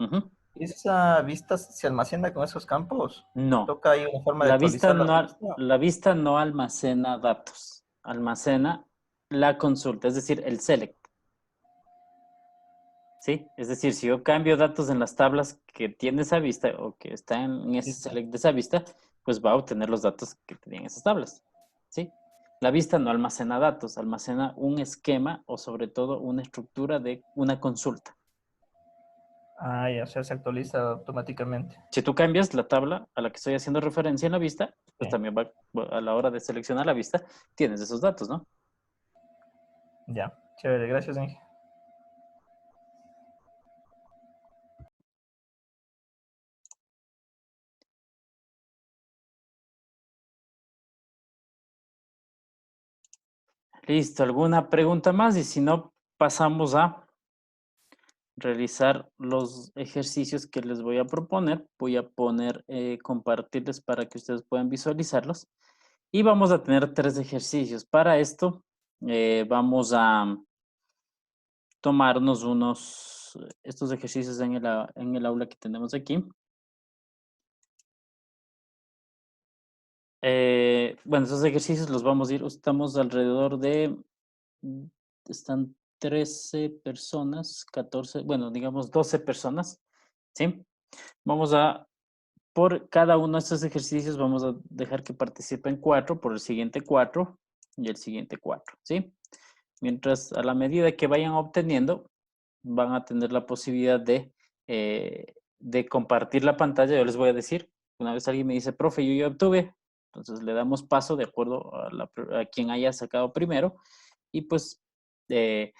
Speaker 1: Ujú.
Speaker 6: ¿Esa vista se almacena con esos campos?
Speaker 1: No,
Speaker 6: ¿Toca ahí una forma de
Speaker 1: la vista
Speaker 6: actualizar la
Speaker 1: no,
Speaker 6: vista?
Speaker 1: la vista no almacena datos, almacena la consulta, es decir, el select. ¿Sí? Es decir, si yo cambio datos en las tablas que tiene esa vista o que está en ese
Speaker 6: Sí.
Speaker 1: select de esa vista, pues va a obtener los datos que tenían esas tablas. ¿Sí? La vista no almacena datos, almacena un esquema o sobre todo una estructura de una consulta.
Speaker 6: Ah, ya, o sea, se actualiza automáticamente.
Speaker 1: Si tú cambias la tabla a la que estoy haciendo referencia en la vista, pues
Speaker 6: Sí.
Speaker 1: también va a la hora de seleccionar la vista, tienes esos datos, ¿no?
Speaker 6: Ya, chévere, gracias, Inge.
Speaker 1: Listo, ¿alguna pregunta más? Y si no, pasamos a realizar los ejercicios que les voy a proponer. Voy a poner, compartirles para que ustedes puedan visualizarlos. Y vamos a tener 3 ejercicios. Para esto, vamos a tomarnos estos ejercicios en el aula que tenemos aquí. Bueno, esos ejercicios los vamos a ir, estamos alrededor de, están 13 personas, 14, bueno, digamos 12 personas, ¿sí? Vamos a, por cada uno de estos ejercicios, vamos a dejar que participen 4, por el siguiente 4 y el siguiente 4, ¿sí? Mientras a la medida que vayan obteniendo, van a tener la posibilidad de compartir la pantalla. Yo les voy a decir, una vez alguien me dice, profe, yo ya obtuve, entonces le damos paso de acuerdo a quien haya sacado primero y pues le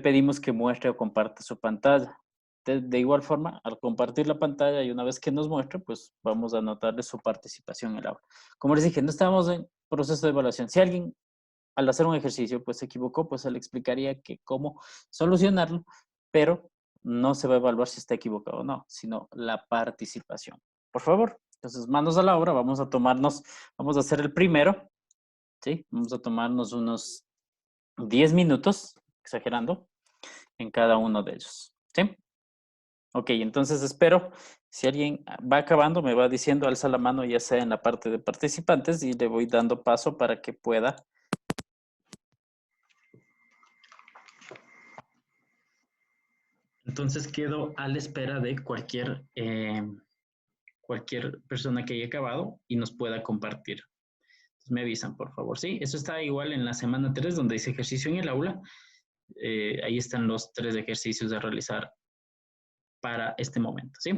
Speaker 1: pedimos que muestre o comparta su pantalla. De igual forma, al compartir la pantalla y una vez que nos muestre, pues vamos a anotarle su participación en el aula. Como les dije, no estamos en proceso de evaluación. Si alguien al hacer un ejercicio pues se equivocó, pues se le explicaría que cómo solucionarlo, pero no se va a evaluar si está equivocado o no, sino la participación. Por favor, entonces manos a la obra, vamos a hacer el primero, ¿sí? Vamos a tomarnos unos 10 minutos, exagerando, en cada uno de ellos, ¿sí? Ok, entonces espero, si alguien va acabando, me va diciendo, alza la mano ya sea en la parte de participantes y le voy dando paso para que pueda. Entonces quedo a la espera de cualquier persona que haya acabado y nos pueda compartir. Entonces me avisan, por favor. Sí, eso está igual en la semana 3, donde dice ejercicio en el aula. Ahí están los 3 ejercicios a realizar para este momento, ¿sí?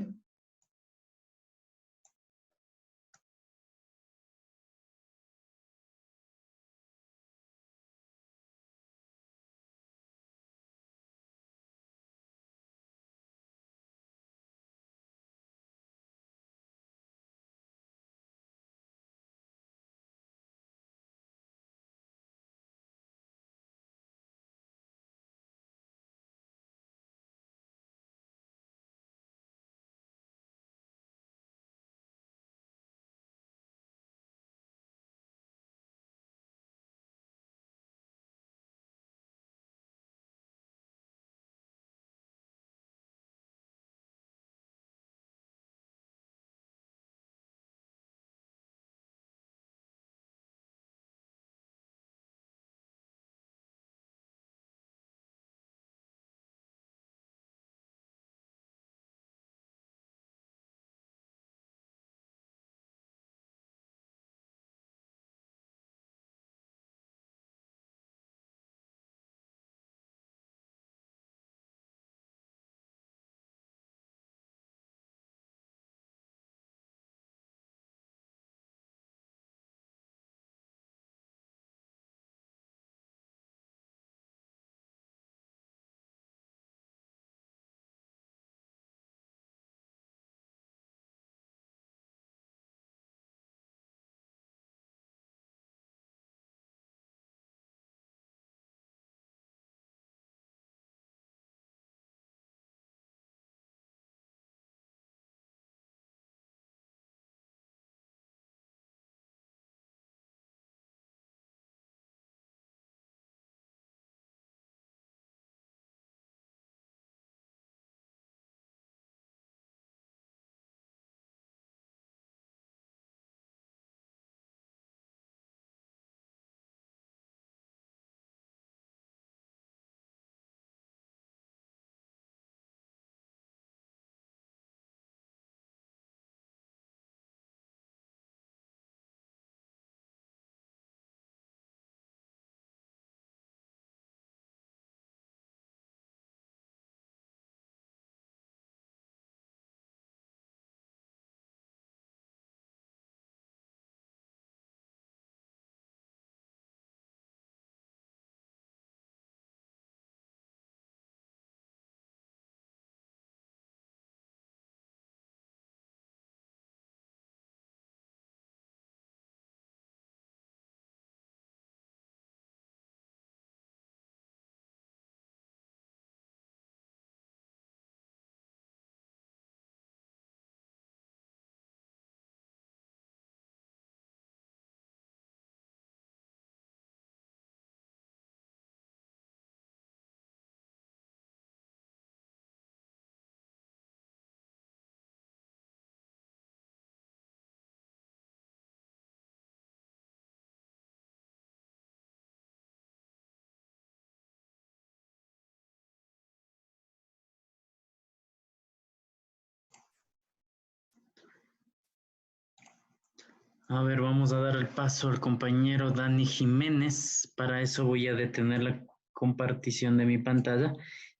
Speaker 1: A ver, vamos a dar el paso al compañero Dani Jiménez. Para eso voy a detener la compartición de mi pantalla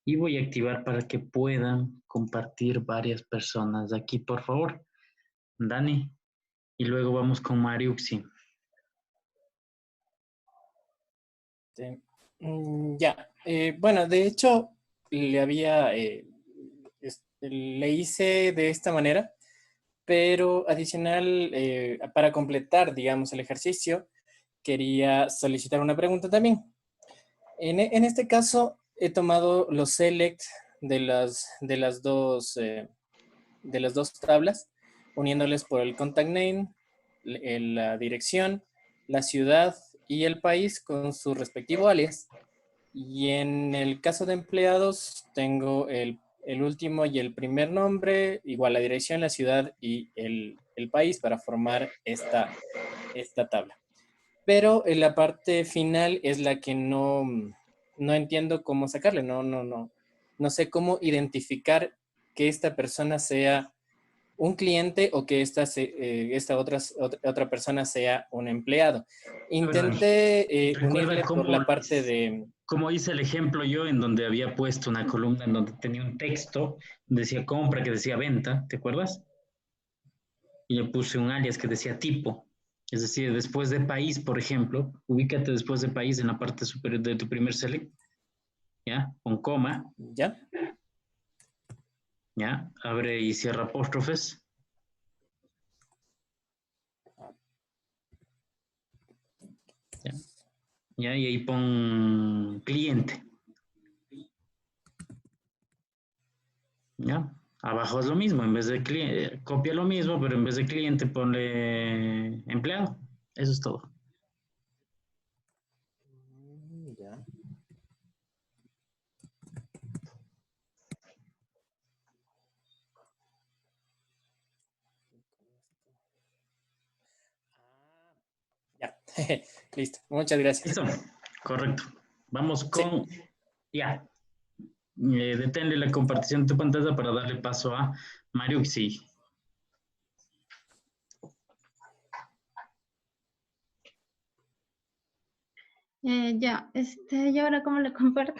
Speaker 1: y voy a activar para que puedan compartir varias personas. Aquí, por favor, Dani. Y luego vamos con Mariuxi.
Speaker 3: Ya. Bueno, de hecho, le hice de esta manera, pero adicional, para completar, digamos, el ejercicio, quería solicitar una pregunta también. En este caso, he tomado los select de las dos tablas, uniéndoles por el contact name, la dirección, la ciudad y el país con su respectivo alias. Y en el caso de empleados, tengo el último y el primer nombre, igual la dirección, la ciudad y el país para formar esta tabla. Pero en la parte final es la que no entiendo cómo sacarle, no sé cómo identificar que esta persona sea un cliente o que esta otra persona sea un empleado. Intenté
Speaker 1: Recuerda
Speaker 3: unirle por
Speaker 1: cómo,
Speaker 3: la parte de...
Speaker 1: como hice el ejemplo yo, en donde había puesto una columna en donde tenía un texto, decía compra, que decía venta, ¿te acuerdas? Y le puse un alias que decía tipo. Es decir, después de país, por ejemplo, ubícate después de país en la parte superior de tu primer select, ¿ya? Con coma,
Speaker 3: ¿Ya?
Speaker 1: ¿ya? Abre y cierra apóstrofes. ¿Ya? ¿Ya? Y ahí pon cliente. ¿Ya? Abajo es lo mismo, en vez de cliente, copia lo mismo, pero en vez de cliente ponle empleado. Eso es todo.
Speaker 3: Ya. Ya. Listo. Muchas gracias.
Speaker 1: Listo, correcto. Vamos
Speaker 3: Sí.
Speaker 1: con, ya, deténle la compartición de tu pantalla para darle paso a Mariuxi.
Speaker 7: Ya, ¿y ahora cómo le comparto?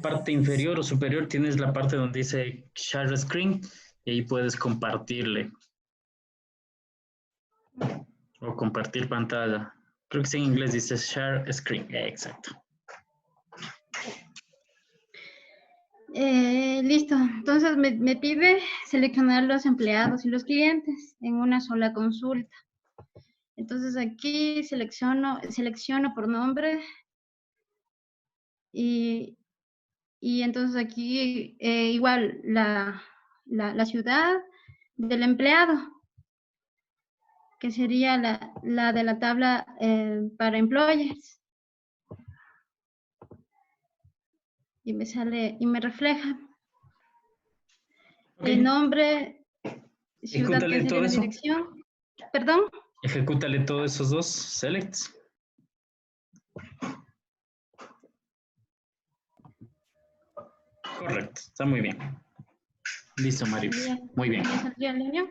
Speaker 1: Parte inferior o superior tienes la parte donde dice Share Screen y ahí puedes compartirle o compartir pantalla. Creo que sí, en inglés dice Share Screen. Exacto.
Speaker 7: Listo, entonces me pide seleccionar los empleados y los clientes en una sola consulta. Entonces aquí selecciono por nombre y entonces aquí igual la ciudad del empleado, que sería la de la tabla para employers. Y me sale y me refleja el nombre, ciudad, que
Speaker 1: Ejecútale
Speaker 7: sería
Speaker 1: todo
Speaker 7: la
Speaker 1: eso.
Speaker 7: dirección. Perdón.
Speaker 1: Ejecútale todos esos dos selects. Correcto, está muy bien. Listo, Marius.
Speaker 7: Bien.
Speaker 1: Muy bien.
Speaker 7: ¿Ya saldría en línea?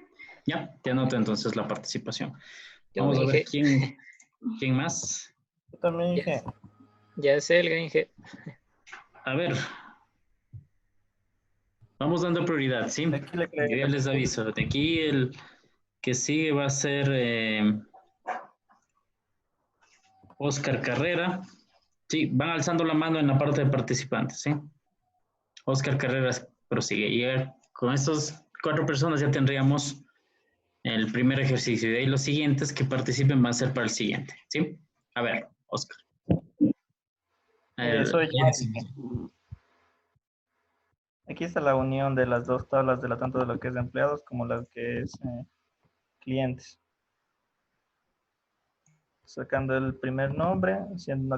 Speaker 1: Ya, te anoto entonces la participación.
Speaker 2: Yo
Speaker 1: Vamos a ver
Speaker 2: Inge.
Speaker 1: quién más.
Speaker 6: Yo también
Speaker 2: Ya,
Speaker 6: dije,
Speaker 2: ya es el Inge.
Speaker 1: A ver, vamos dando prioridad, ¿sí?
Speaker 6: aquí le
Speaker 1: Yo ya les
Speaker 6: creé.
Speaker 1: aviso. De aquí el que sigue va a ser Oscar Carrera. Sí, van alzando la mano en la parte de participantes, ¿sí? Oscar Carrera prosigue. Y con estas 4 personas ya tendríamos el primer ejercicio. Y de ahí los siguientes que participen van a ser para el siguiente, ¿sí? A ver, Oscar.
Speaker 6: Soy yo. Aquí está la unión de las dos tablas, tanto de lo que es de empleados como lo que es clientes. Sacando el primer nombre, haciendo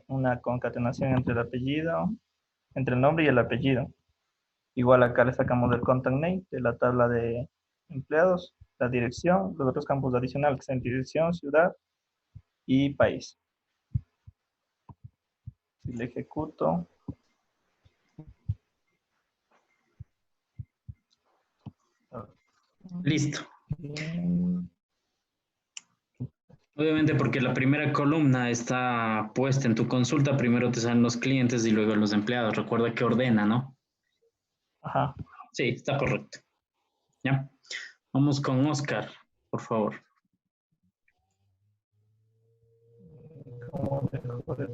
Speaker 6: una concatenación entre el apellido, entre el nombre y el apellido. Igual acá le sacamos el contact name de la tabla de empleados, la dirección, los otros campos adicionales que son dirección, ciudad y país. Si le ejecuto,
Speaker 1: Listo.
Speaker 6: Bien.
Speaker 1: Obviamente porque la primera columna está puesta en tu consulta, primero te salen los clientes y luego los empleados. Recuerda que ordena, ¿no?
Speaker 6: Ajá.
Speaker 1: Sí, está correcto. ¿Ya? Vamos con Oscar, por favor.
Speaker 6: ¿Cómo dejo de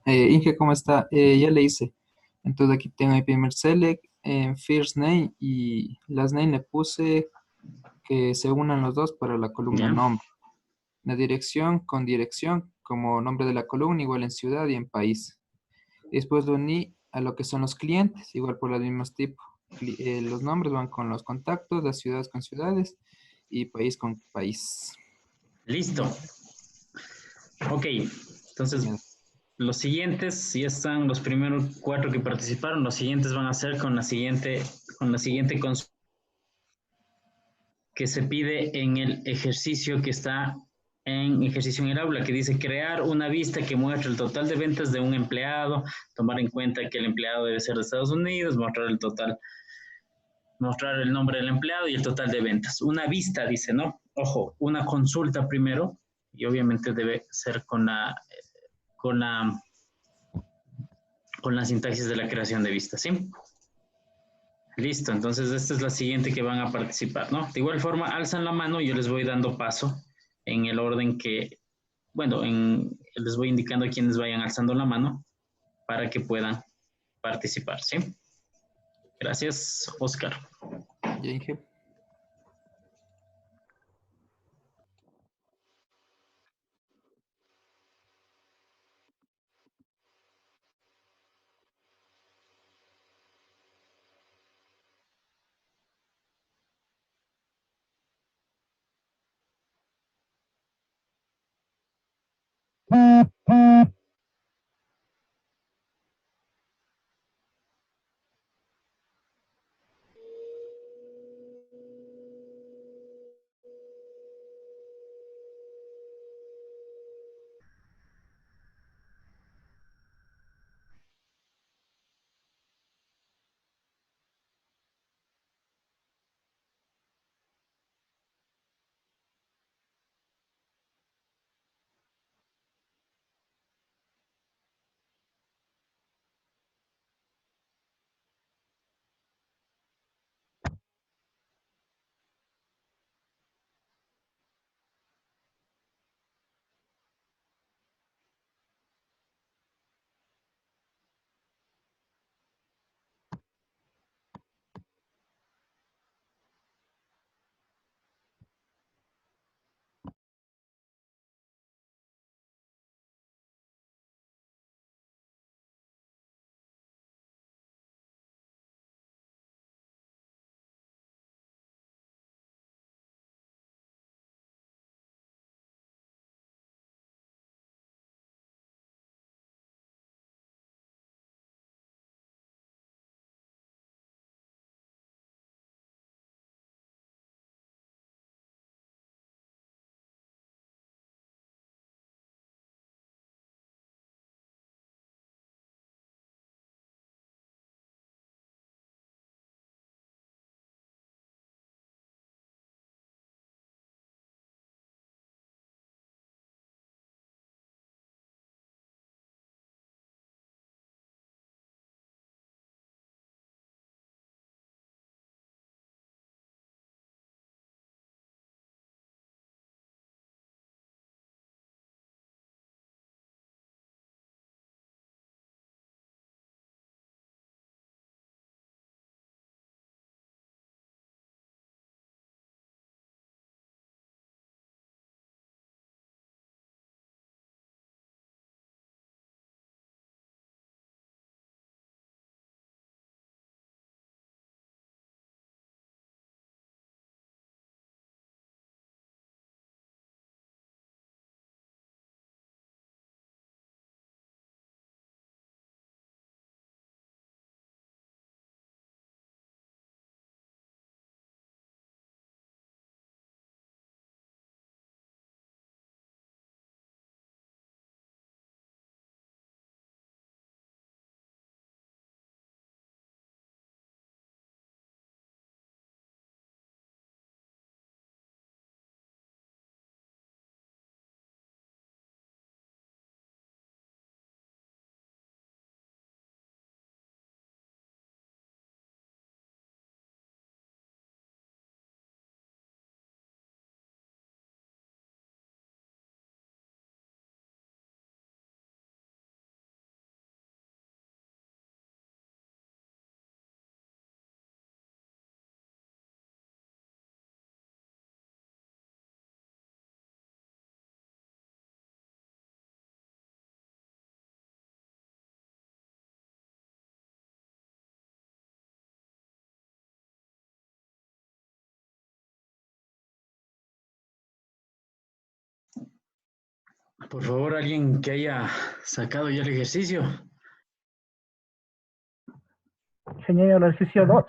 Speaker 8: Inge, ¿cómo está? Ya le hice. Entonces aquí tengo mi primer select, first name y last name le puse que se unan los dos para la columna
Speaker 1: ¿Ya?
Speaker 8: nombre. La dirección con dirección como nombre de la columna, igual en ciudad y en país. Después lo uní a lo que son los clientes, igual por los mismos tipos. Los nombres van con los contactos, las ciudades con ciudades y país con país.
Speaker 1: Listo. Ok, entonces
Speaker 8: Ya.
Speaker 1: los siguientes, ya están los primeros 4 que participaron, los siguientes van a ser con la siguiente consulta que se pide en el ejercicio que está en ejercicio en el aula, que dice crear una vista que muestre el total de ventas de un empleado, tomar en cuenta que el empleado debe ser de Estados Unidos, mostrar el total, mostrar el nombre del empleado y el total de ventas. Una vista, dice, ¿no? Ojo, una consulta primero y obviamente debe ser con la, con la sintaxis de la creación de vistas, ¿sí? Listo, entonces esta es la siguiente que van a participar, ¿no? De igual forma, alzan la mano y yo les voy dando paso en el orden que, bueno, les voy indicando a quienes vayan alzando la mano para que puedan participar, ¿sí? Gracias, Oscar.
Speaker 8: Ya, Inge.
Speaker 1: Por favor, alguien que haya sacado ya el ejercicio.
Speaker 9: Señor, el ejercicio 2.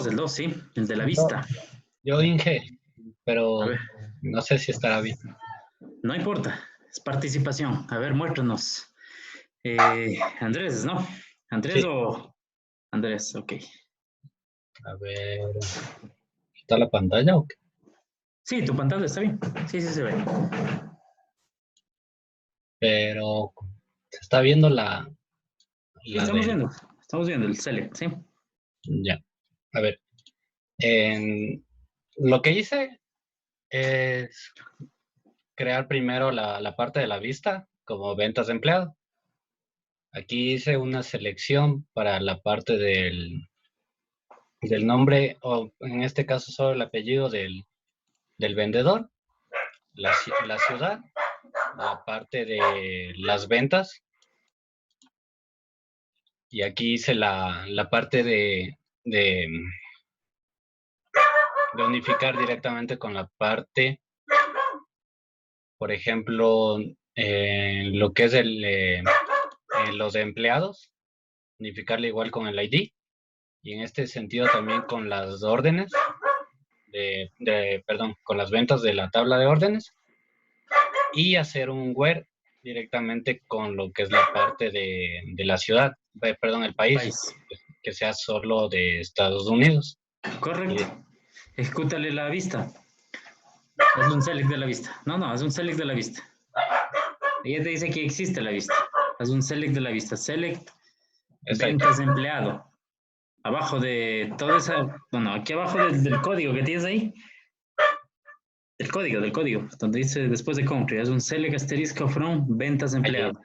Speaker 1: El 2, sí, el de la
Speaker 9: El
Speaker 1: vista.
Speaker 5: Yo Inge, pero
Speaker 1: A ver,
Speaker 5: no sé si estará bien.
Speaker 1: no importa, es participación. A ver, muéstranos. Andrés, ¿no? ¿Andrés
Speaker 5: Sí.
Speaker 1: o...? Andrés, ok.
Speaker 5: A ver, ¿está la pantalla o qué?
Speaker 1: Sí, tu pantalla está bien. Sí, sí se ve.
Speaker 5: Pero se está viendo la
Speaker 1: Estamos
Speaker 5: del...
Speaker 1: viendo el select, ¿sí?
Speaker 5: Ya, a ver. Lo que hice es crear primero la parte de la vista como ventas de empleado. Aquí hice una selección para la parte del nombre, o en este caso solo el apellido del vendedor, la ciudad, la parte de las ventas, y aquí hice la parte de unificar directamente con la parte, por ejemplo, lo que es los de empleados, unificarle igual con el ID, y en este sentido también con las órdenes, perdón, con las ventas de la tabla de órdenes, y hacer un where directamente con lo que es la parte de la ciudad, perdón, el país, que sea solo de Estados Unidos.
Speaker 1: Correcto. Ejecútale la vista. Haz un select de la vista. No, haz un select de la vista. Ella te dice que existe la vista. Haz un select de la vista. Select ventas de empleado. Abajo de toda esa... Bueno, aquí abajo del código que tienes ahí. Del código. Donde dice después de country. Haz un select asterisco from ventas de empleado.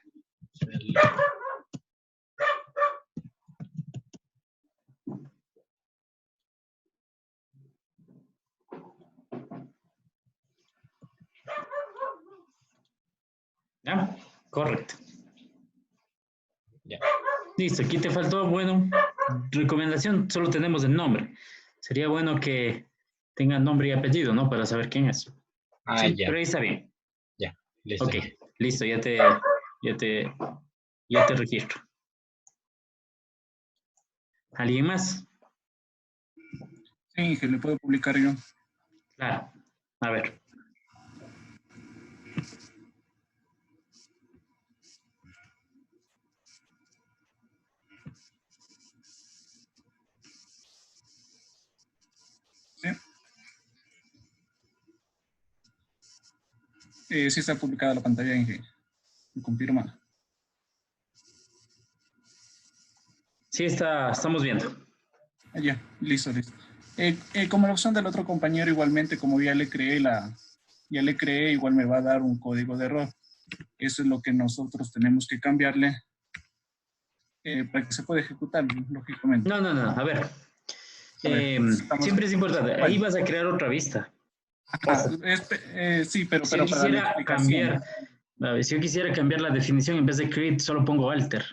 Speaker 1: ¿Ya? Correcto.
Speaker 5: Ya.
Speaker 1: Listo, aquí te faltó, bueno, recomendación, solo tenemos el nombre. Sería bueno que tenga nombre y apellido, ¿no? Para saber quién es. Sí,
Speaker 5: Ya.
Speaker 1: pero ahí está bien.
Speaker 5: Ya, listo.
Speaker 1: Ok, listo, ya te registro. ¿Alguien más?
Speaker 10: Sí, que le puedo publicar yo.
Speaker 1: Claro. A ver.
Speaker 10: Sí está publicada la pantalla, Inge. ¿Me confirma?
Speaker 1: Sí, estamos viendo.
Speaker 10: Ya, listo. Como la opción del otro compañero, igualmente, como ya le creé, igual me va a dar un código de error. Eso es lo que nosotros tenemos que cambiarle para que se pueda ejecutar, lógicamente.
Speaker 1: No, a ver. Siempre es importante. Ahí vas a crear otra vista.
Speaker 10: Sí, pero
Speaker 1: Si yo
Speaker 10: para la explicación.
Speaker 1: si yo quisiera cambiar la definición, en vez de create, solo pongo alter.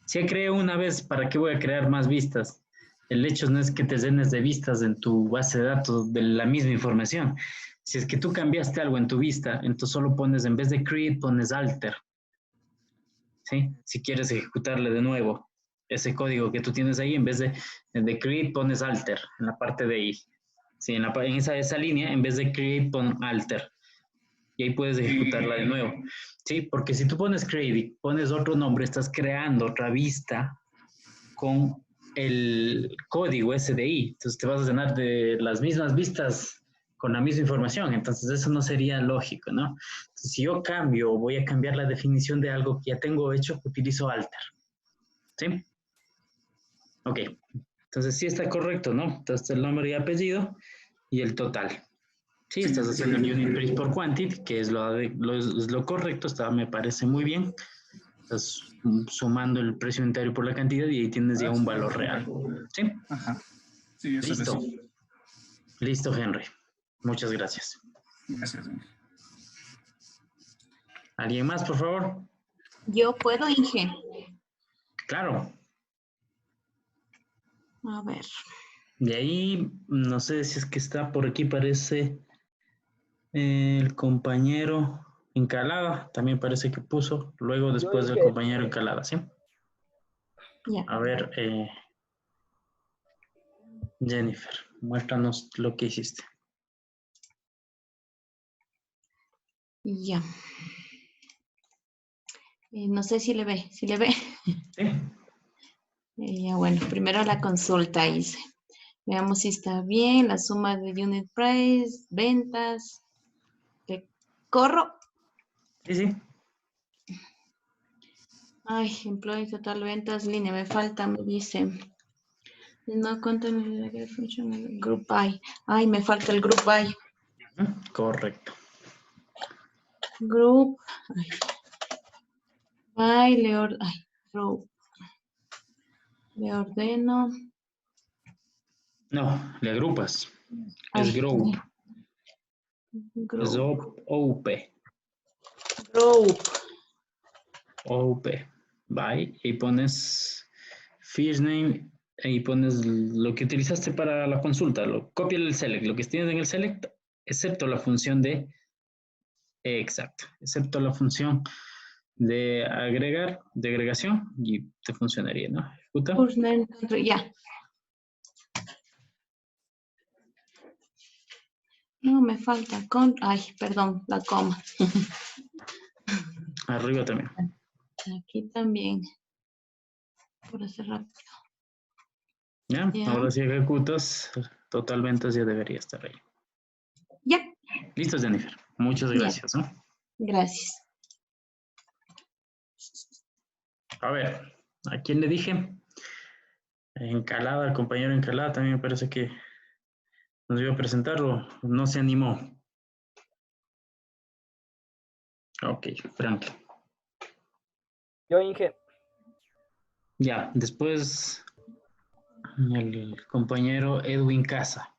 Speaker 1: Si ya creé una vez, ¿para qué voy a crear más vistas? El hecho no es que te llenes de vistas en tu base de datos de la misma información. Si es que tú cambiaste algo en tu vista, entonces solo pones, en vez de create, pones alter. ¿Sí? Si quieres ejecutarle de nuevo ese código que tú tienes ahí, en vez de create, pones alter en la parte de ahí. Sí, en esa línea, en vez de create, pon alter. Y ahí puedes ejecutarla de nuevo. Sí, porque si tú pones create y pones otro nombre, estás creando otra vista con el código SDI. Entonces te vas a llenar de las mismas vistas con la misma información. Entonces eso no sería lógico, ¿no? Entonces, si yo cambio, voy a cambiar la definición de algo que ya tengo hecho, utilizo alter. ¿Sí? Ok. Entonces sí está correcto, ¿no? Entonces el nombre y apellido y el total. Sí, estás haciendo el unit price por quantity, que es lo correcto, me parece muy bien. Estás sumando el precio unitario por la cantidad y ahí tienes ya un valor real. ¿Sí?
Speaker 10: Ajá. Sí, eso
Speaker 1: Listo. Listo, Henry. Muchas gracias.
Speaker 10: Gracias.
Speaker 1: ¿Alguien más, por favor?
Speaker 11: Yo puedo, Inge.
Speaker 1: Claro.
Speaker 11: A ver.
Speaker 1: De ahí, no sé si es que está por aquí, parece el compañero
Speaker 12: Encalada, también parece que puso. Luego después del
Speaker 4: dije-
Speaker 12: compañero Encalada, ¿sí?
Speaker 11: Ya.
Speaker 12: A ver, Jennifer, muéstranos lo que hiciste.
Speaker 11: Ya. No sé si le ve, si le ve.
Speaker 12: Sí.
Speaker 11: Ya, bueno, primero la consulta hice. Veamos si está bien, la suma de unit price, ventas. ¿Le corro?
Speaker 12: Sí, sí.
Speaker 11: Ay, employee total ventas, línea, me falta, me dice. No cuento en el group by. Ay, me falta el group by.
Speaker 12: Correcto.
Speaker 11: Group. Ay, group. Le ordeno.
Speaker 12: No, le agrupas.
Speaker 11: Ay,
Speaker 12: Es group. Es
Speaker 11: Group.
Speaker 12: OP.
Speaker 11: Group.
Speaker 12: OP. Bye. Y pones first name y pones lo que utilizaste para la consulta. Copia el select. Lo que tienes en el select, excepto la función de... Exacto. Excepto la función de agregar, de agregación, y te funcionaría, ¿no? Ejecuta.
Speaker 11: First name, country, ya. No, me falta ay, perdón, la coma.
Speaker 12: Arriba también.
Speaker 11: Aquí también. Por hacer rápido.
Speaker 12: ¿Ya?
Speaker 11: Ya.
Speaker 12: Ahora si ejecutas, total ventas ya debería estar ahí.
Speaker 11: Ya.
Speaker 12: Listo, Jennifer. Muchas
Speaker 11: Ya.
Speaker 12: gracias, ¿no?
Speaker 11: Gracias.
Speaker 12: A ver, ¿a quién le dije? Encalada, el compañero Encalada también me parece que nos iba a presentarlo. No se animó. Ok, Frank.
Speaker 4: Yo, Inge.
Speaker 12: Ya, después el compañero Edwin Casa.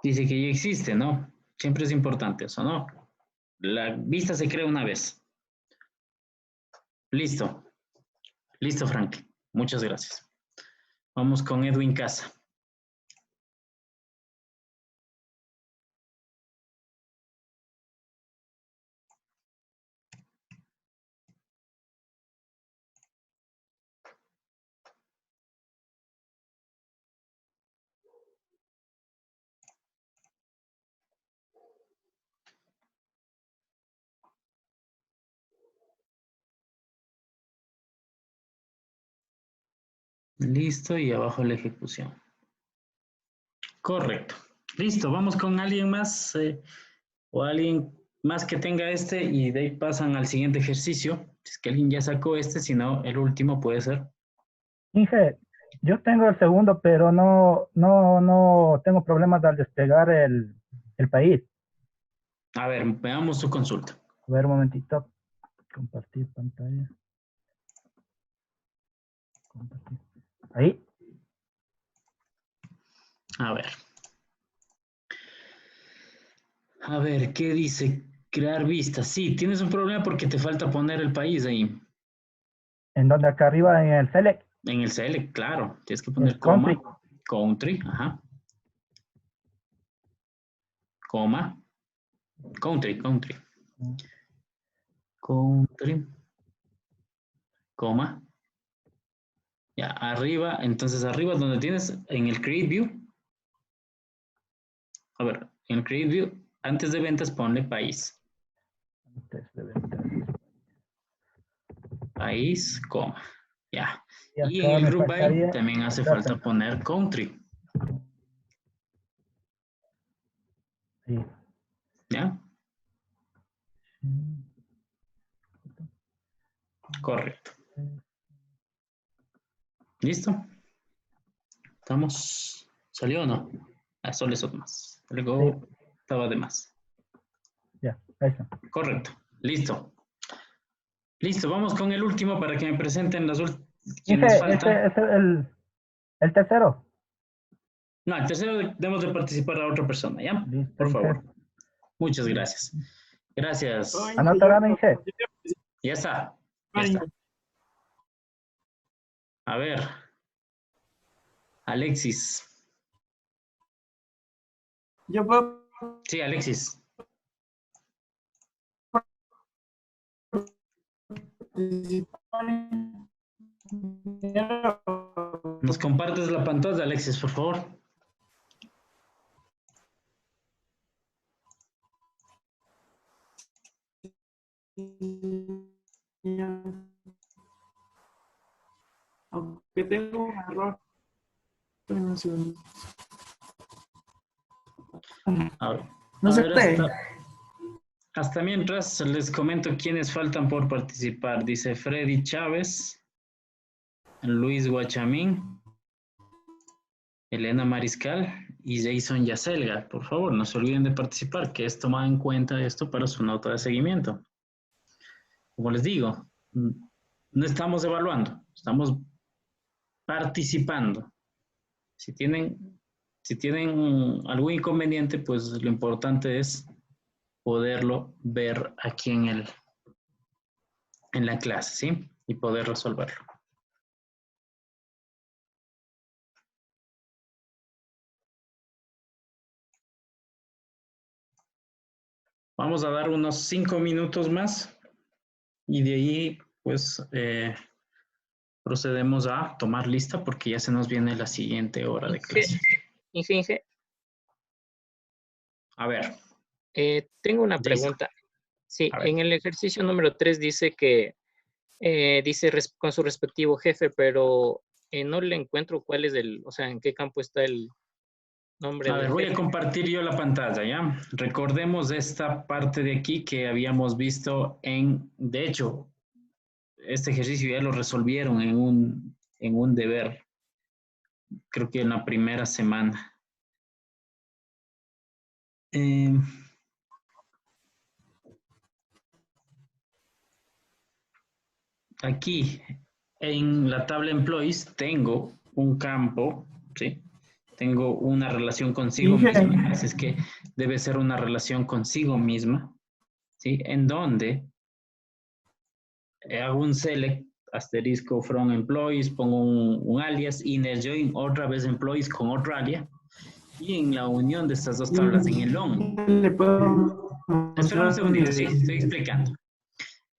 Speaker 12: Dice que ya existe, ¿no? Siempre es importante eso, ¿no? La vista se crea una vez. Listo. Listo, Frank. Muchas gracias. Vamos con Edwin Casa. Listo, y abajo la ejecución. Correcto. Listo, vamos con alguien más o alguien más que tenga este y de ahí pasan al siguiente ejercicio. Si es que alguien ya sacó este, si no, el último puede ser.
Speaker 9: Inge, yo tengo el segundo, pero no tengo problemas al despegar el país.
Speaker 12: A ver, veamos su consulta.
Speaker 9: A ver, un momentito. Compartir pantalla. Compartir. Ahí.
Speaker 12: A ver. A ver, ¿qué dice? Crear vistas. Sí, tienes un problema porque te falta poner el país ahí.
Speaker 9: En donde acá arriba en el select.
Speaker 12: En el select, claro. Tienes que poner
Speaker 9: El country.
Speaker 12: coma. Country, ajá. Coma. Country. Country. Coma. Ya, arriba. Entonces, arriba donde tienes en el Create View. A ver, en el Create View, antes de ventas, ponle país.
Speaker 9: Antes de ventas.
Speaker 12: País, coma. Ya.
Speaker 9: Y
Speaker 12: Y en
Speaker 9: acá
Speaker 12: el
Speaker 9: me
Speaker 12: Group By
Speaker 9: faltaría
Speaker 12: también hace
Speaker 9: data.
Speaker 12: falta poner country.
Speaker 9: Sí.
Speaker 12: ¿Ya? Correcto. ¿Listo? ¿Estamos? ¿Salió o no? Solo eso más. Algo estaba de más.
Speaker 9: Ya, eso.
Speaker 12: Correcto. Listo. Listo, vamos con el último para que me presenten las últimas.
Speaker 9: Inge, ese es el tercero.
Speaker 12: No, el tercero debemos de participar a otra persona, ¿ya?
Speaker 9: Listo,
Speaker 12: Por
Speaker 9: Inge.
Speaker 12: favor. Muchas gracias. Gracias.
Speaker 9: Anotará, Inge.
Speaker 12: Ya está. Ya está. A ver. Alexis.
Speaker 13: Yo puedo
Speaker 12: Sí, Alexis. ¿Nos compartes la pantalla, Alexis, por favor?
Speaker 13: Aunque tengo un error.
Speaker 12: A ver, hasta mientras les comento quiénes faltan por participar. Dice Freddy Chávez, Luis Guachamín, Elena Mariscal y Jason Yacelga. Por favor, no se olviden de participar, que es tomar en cuenta esto para su nota de seguimiento. Como les digo, no estamos evaluando, estamos participando. Si tienen algún inconveniente, pues lo importante es poderlo ver aquí en la clase, ¿sí? Y poder resolverlo. Vamos a dar unos 5 minutos más y de ahí, pues, procedemos a tomar lista porque ya se nos viene la siguiente hora de clase.
Speaker 2: Inge.
Speaker 12: A ver.
Speaker 2: Tengo una pregunta. Sí, en el ejercicio número 3 dice que dice con su respectivo jefe, pero no le encuentro cuál es o sea, en qué campo está el nombre
Speaker 12: A ver,
Speaker 2: del
Speaker 12: voy
Speaker 2: jefe.
Speaker 12: a compartir yo la pantalla, ¿ya? Recordemos esta parte de aquí que habíamos visto de hecho, este ejercicio ya lo resolvieron en un deber, creo que en la primera semana. Aquí, en la tabla Employees, tengo un campo, ¿sí? Tengo una relación consigo misma, así es que debe ser una relación consigo misma, ¿sí? En donde hago un select, asterisco from employees, pongo un alias, inner join, otra vez employees con otro alias, y en la unión de estas dos tablas, en el on. Espera un segundito, sí, estoy explicando.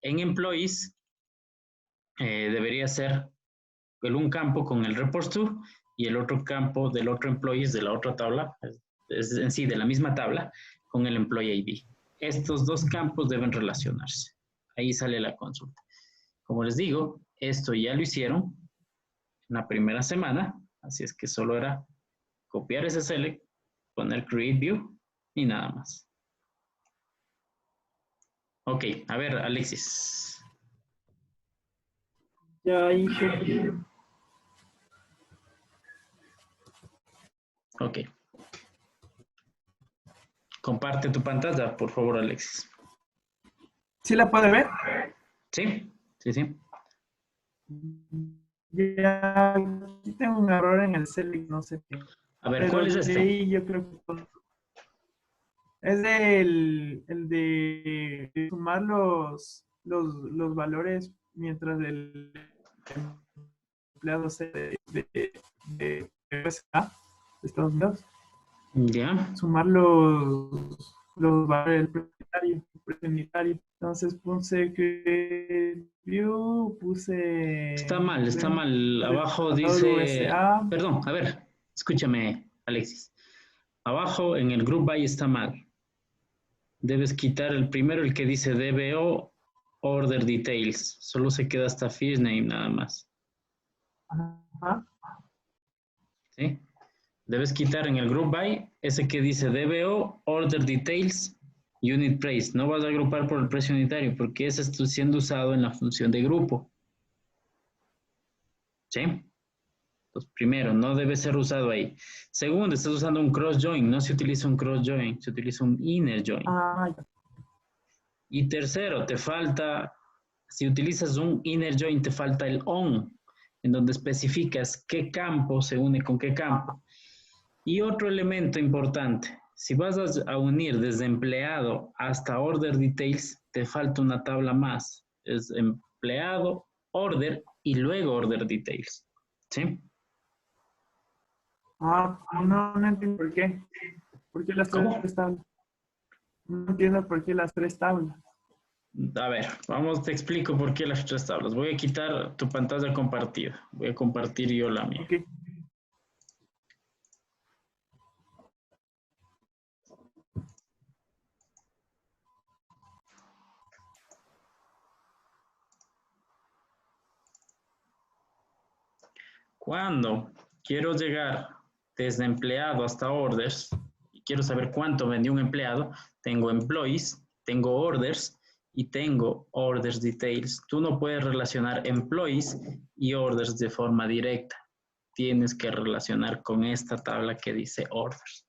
Speaker 12: En employees debería ser un campo con el reports to y el otro campo del otro employees de la otra tabla, es en sí de la misma tabla, con el employee ID. Estos dos campos deben relacionarse. Ahí sale la consulta. Como les digo, esto ya lo hicieron en la primera semana, así es que solo era copiar ese select, poner create view y nada más. Ok, a ver, Alexis.
Speaker 13: Ya hice.
Speaker 12: Ok. Comparte tu pantalla, por favor, Alexis.
Speaker 13: ¿Sí la puede ver?
Speaker 12: Sí, sí, sí.
Speaker 13: Ya, aquí tengo un error en el select, no sé qué.
Speaker 12: A ver, ¿cuál es este?
Speaker 13: Ahí yo creo que es el de sumar los valores mientras el empleado sea de USA, de Estados Unidos.
Speaker 12: Ya.
Speaker 13: Sumar los valores del preunitario. Entonces puse que view, puse...
Speaker 12: Está mal. Abajo dice...
Speaker 13: USA.
Speaker 12: Perdón, a ver, escúchame, Alexis. Abajo en el group by está mal. Debes quitar el primero, el que dice DBO Order Details. Solo se queda hasta Fish Name nada más.
Speaker 13: Ajá.
Speaker 12: ¿Sí? Debes quitar en el group by ese que dice DBO Order Details Unit Price. No vas a agrupar por el precio unitario porque ese está siendo usado en la función de grupo. ¿Sí? Entonces, primero, no debe ser usado ahí. Segundo, estás usando un cross join. No se utiliza un cross join, se utiliza un inner join. Y tercero, te falta, si utilizas un inner join, te falta el on, en donde especificas qué campo se une con qué campo. Y otro elemento importante, si vas a unir desde empleado hasta order details, te falta una tabla más. Es empleado, order y luego order details. ¿Sí?
Speaker 13: No entiendo por qué. ¿Por qué las tres tablas? No entiendo por qué las 3 tablas.
Speaker 12: A ver, vamos, te explico por qué las 3 tablas. Voy a quitar tu pantalla compartida. Voy a compartir yo la mía.
Speaker 13: Okay.
Speaker 12: Cuando quiero llegar desde empleado hasta orders y quiero saber cuánto vendió un empleado, tengo employees, tengo orders y tengo orders details. Tú no puedes relacionar employees y orders de forma directa. Tienes que relacionar con esta tabla que dice orders.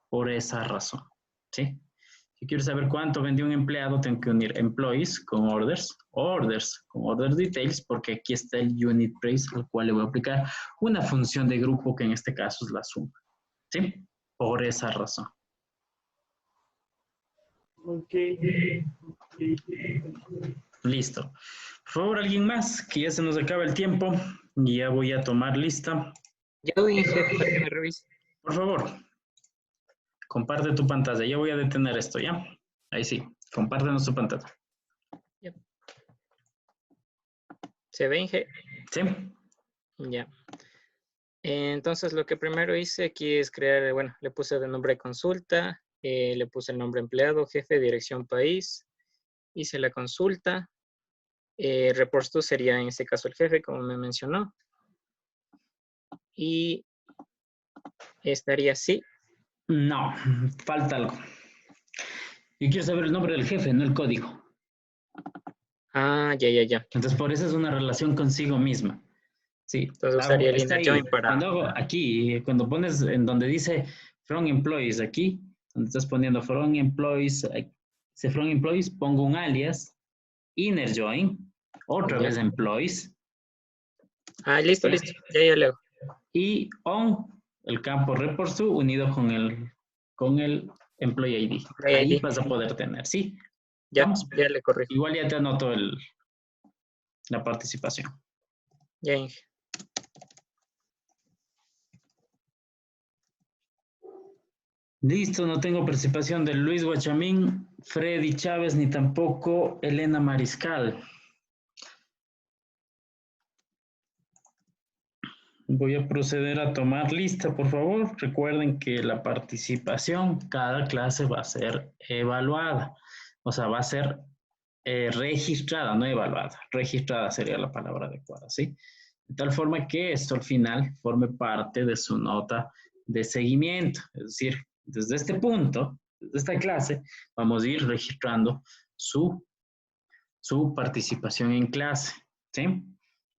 Speaker 12: Por esa razón, ¿sí? Si quiero saber cuánto vendió un empleado, tengo que unir employees con orders, orders con order details, porque aquí está el unit price al cual le voy a aplicar una función de grupo que en este caso es la suma, ¿sí? Por esa razón.
Speaker 13: Ok.
Speaker 12: Listo. Por favor, alguien más, que ya se nos acaba el tiempo. Ya voy a tomar lista.
Speaker 2: Yo, Inge, para que me revise.
Speaker 12: Por favor, comparte tu pantalla. Ya voy a detener esto, ¿ya? Ahí sí, compártenos tu pantalla.
Speaker 2: Yep. ¿Se ve, Inge?
Speaker 12: Sí.
Speaker 2: Ya. Entonces, lo que primero hice aquí es crear, bueno, le puse de nombre consulta, le puse el nombre empleado, jefe, dirección, país, hice la consulta, reports to sería en este caso el jefe, como me mencionó, y estaría así.
Speaker 12: No, falta algo. Yo quiero saber el nombre del jefe, no el código.
Speaker 2: Ah, ya.
Speaker 12: Entonces, por eso es una relación consigo misma. Sí,
Speaker 2: entonces usaría el inner join para...
Speaker 12: Cuando hago aquí, cuando pones en donde dice from employees aquí, donde estás poniendo from employees, dice from employees, pongo un alias, inner join, otra vez employees.
Speaker 2: Ah, listo, ya le hago.
Speaker 12: Y on el campo reports to unido con el employee ID. Ahí vas a poder tener, ¿sí?
Speaker 2: Ya le corrí.
Speaker 12: Igual ya te anoto la participación.
Speaker 2: Ya, Inge.
Speaker 12: Listo, no tengo participación de Luis Guachamín, Freddy Chávez, ni tampoco Elena Mariscal. Voy a proceder a tomar lista, por favor. Recuerden que la participación, cada clase va a ser evaluada. O sea, va a ser registrada, no evaluada. Registrada sería la palabra adecuada, ¿sí? De tal forma que esto al final forme parte de su nota de seguimiento. Es decir, desde este punto, desde esta clase, vamos a ir registrando su participación en clase, ¿sí?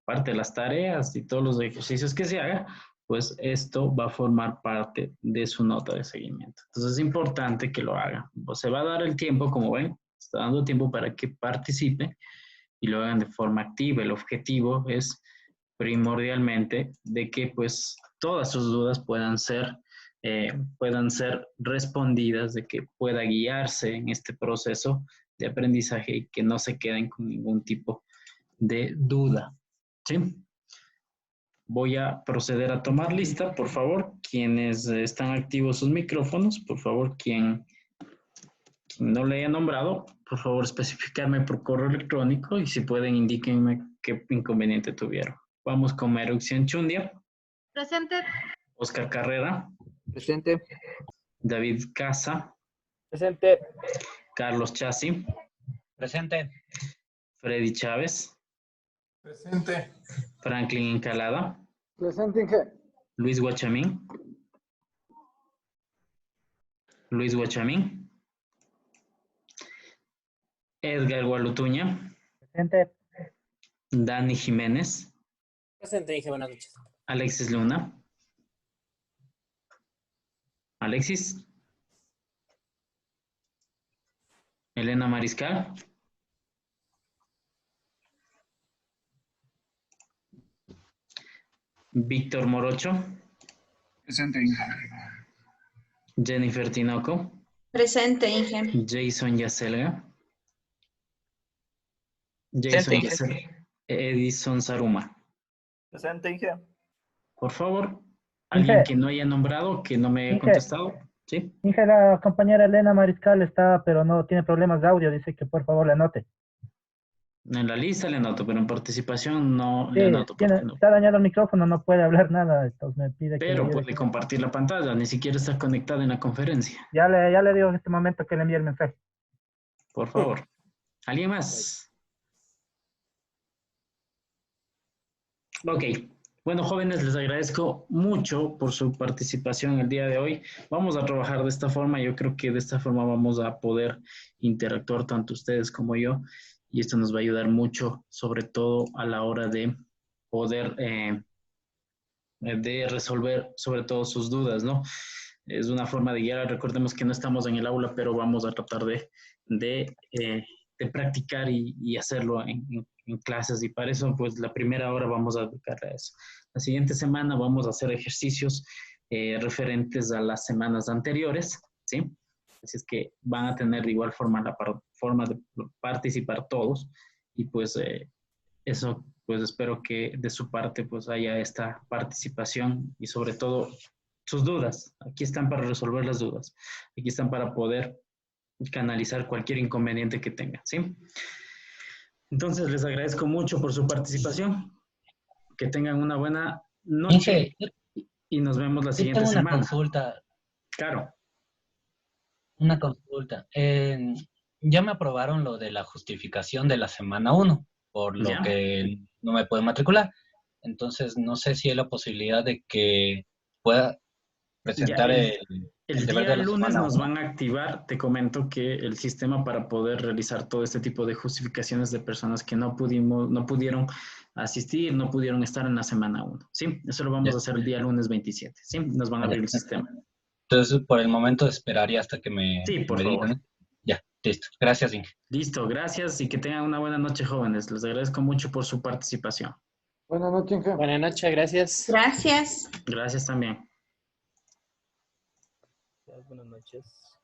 Speaker 12: Parte de las tareas y todos los ejercicios que se haga, pues esto va a formar parte de su nota de seguimiento. Entonces es importante que lo haga. Pues se va a dar el tiempo, como ven, está dando tiempo para que participe y lo hagan de forma activa. El objetivo es primordialmente de que pues todas sus dudas puedan ser respondidas, de que pueda guiarse en este proceso de aprendizaje y que no se queden con ningún tipo de duda. ¿Sí? Voy a proceder a tomar lista, por favor. Quienes están activos sus micrófonos, por favor, quien no le haya nombrado, por favor, especificarme por correo electrónico y si pueden, indíquenme qué inconveniente tuvieron. Vamos con Meruxian Chundia.
Speaker 7: Presente.
Speaker 12: Oscar Carrera.
Speaker 8: Presente.
Speaker 12: David Casa.
Speaker 4: Presente.
Speaker 12: Carlos Chassi.
Speaker 5: Presente.
Speaker 12: Freddy Chávez.
Speaker 14: Presente.
Speaker 12: Franklin Encalada.
Speaker 14: Presente, Inge.
Speaker 12: Luis Guachamín. Luis Guachamín. Edgar Gualutuña.
Speaker 9: Presente.
Speaker 12: Dani Jiménez.
Speaker 3: Presente, Inge, buenas noches.
Speaker 12: Alexis Luna. Alexis. Elena Mariscal. Víctor Morocho.
Speaker 10: Presente, Inge.
Speaker 12: Jennifer Tinoco.
Speaker 11: Presente, Inge.
Speaker 12: Jason Yaselga.
Speaker 2: Presente, Inge.
Speaker 12: Edison Saruma.
Speaker 6: Presente, Inge.
Speaker 12: Por favor, alguien
Speaker 9: Inge.
Speaker 12: que no haya nombrado, que no me haya
Speaker 9: Inge.
Speaker 12: contestado. Sí.
Speaker 9: Inge, la compañera Elena Mariscal está, pero no tiene problemas de audio. Dice que por favor le anote.
Speaker 12: En la lista le anoto, pero en participación no
Speaker 9: Sí,
Speaker 12: le anoto. No.
Speaker 9: está dañado el micrófono, no puede hablar nada. Entonces me pide que le
Speaker 12: Pero
Speaker 9: ayude.
Speaker 12: puede compartir la pantalla, ni siquiera está conectada en la conferencia.
Speaker 9: Ya le digo en este momento que le envíe el mensaje.
Speaker 12: Por favor. ¿Alguien más? Ok. Bueno, jóvenes, les agradezco mucho por su participación el día de hoy. Vamos a trabajar de esta forma. Yo creo que de esta forma vamos a poder interactuar tanto ustedes como yo. Y esto nos va a ayudar mucho, sobre todo a la hora de poder de resolver sobre todo sus dudas, ¿no? Es una forma de guiar. Recordemos que no estamos en el aula, pero vamos a tratar de practicar y hacerlo en clases. Y para eso, pues, la primera hora vamos a dedicarle a eso. La siguiente semana vamos a hacer ejercicios referentes a las semanas anteriores, ¿sí? Así es que van a tener de igual forma la forma de participar todos. Y pues eso, pues espero que de su parte pues haya esta participación y sobre todo sus dudas. Aquí están para resolver las dudas. Aquí están para poder canalizar cualquier inconveniente que tengan, ¿sí? Entonces les agradezco mucho por su participación. Que tengan una buena noche.
Speaker 5: Inge,
Speaker 12: y nos vemos la
Speaker 5: yo
Speaker 12: siguiente
Speaker 5: tengo una
Speaker 12: semana.
Speaker 5: consulta.
Speaker 12: Claro.
Speaker 5: Una consulta. Ya me aprobaron lo de la justificación de la semana 1, por lo
Speaker 12: ¿Ya?
Speaker 5: que no me puedo matricular. Entonces, no sé si hay la posibilidad de que pueda presentar
Speaker 12: Ya,
Speaker 5: el deber
Speaker 12: día
Speaker 5: de la
Speaker 12: lunes
Speaker 5: semana
Speaker 12: nos
Speaker 5: 1.
Speaker 12: van a activar, te comento que el sistema para poder realizar todo este tipo de justificaciones de personas que no pudieron asistir, no pudieron estar en la semana 1, ¿sí? Eso lo vamos a hacer el día lunes 27, ¿sí? Nos van a abrir el sistema.
Speaker 5: Entonces, por el momento esperaría hasta que me,
Speaker 12: Sí, por
Speaker 5: me
Speaker 12: favor.
Speaker 5: digan. Ya, listo. Gracias, Inge.
Speaker 12: Listo, gracias y que tengan una buena noche, jóvenes. Les agradezco mucho por su participación.
Speaker 14: Buenas noches, Inge.
Speaker 3: Buenas noches, gracias.
Speaker 11: Gracias.
Speaker 12: Gracias también.
Speaker 4: Buenas noches.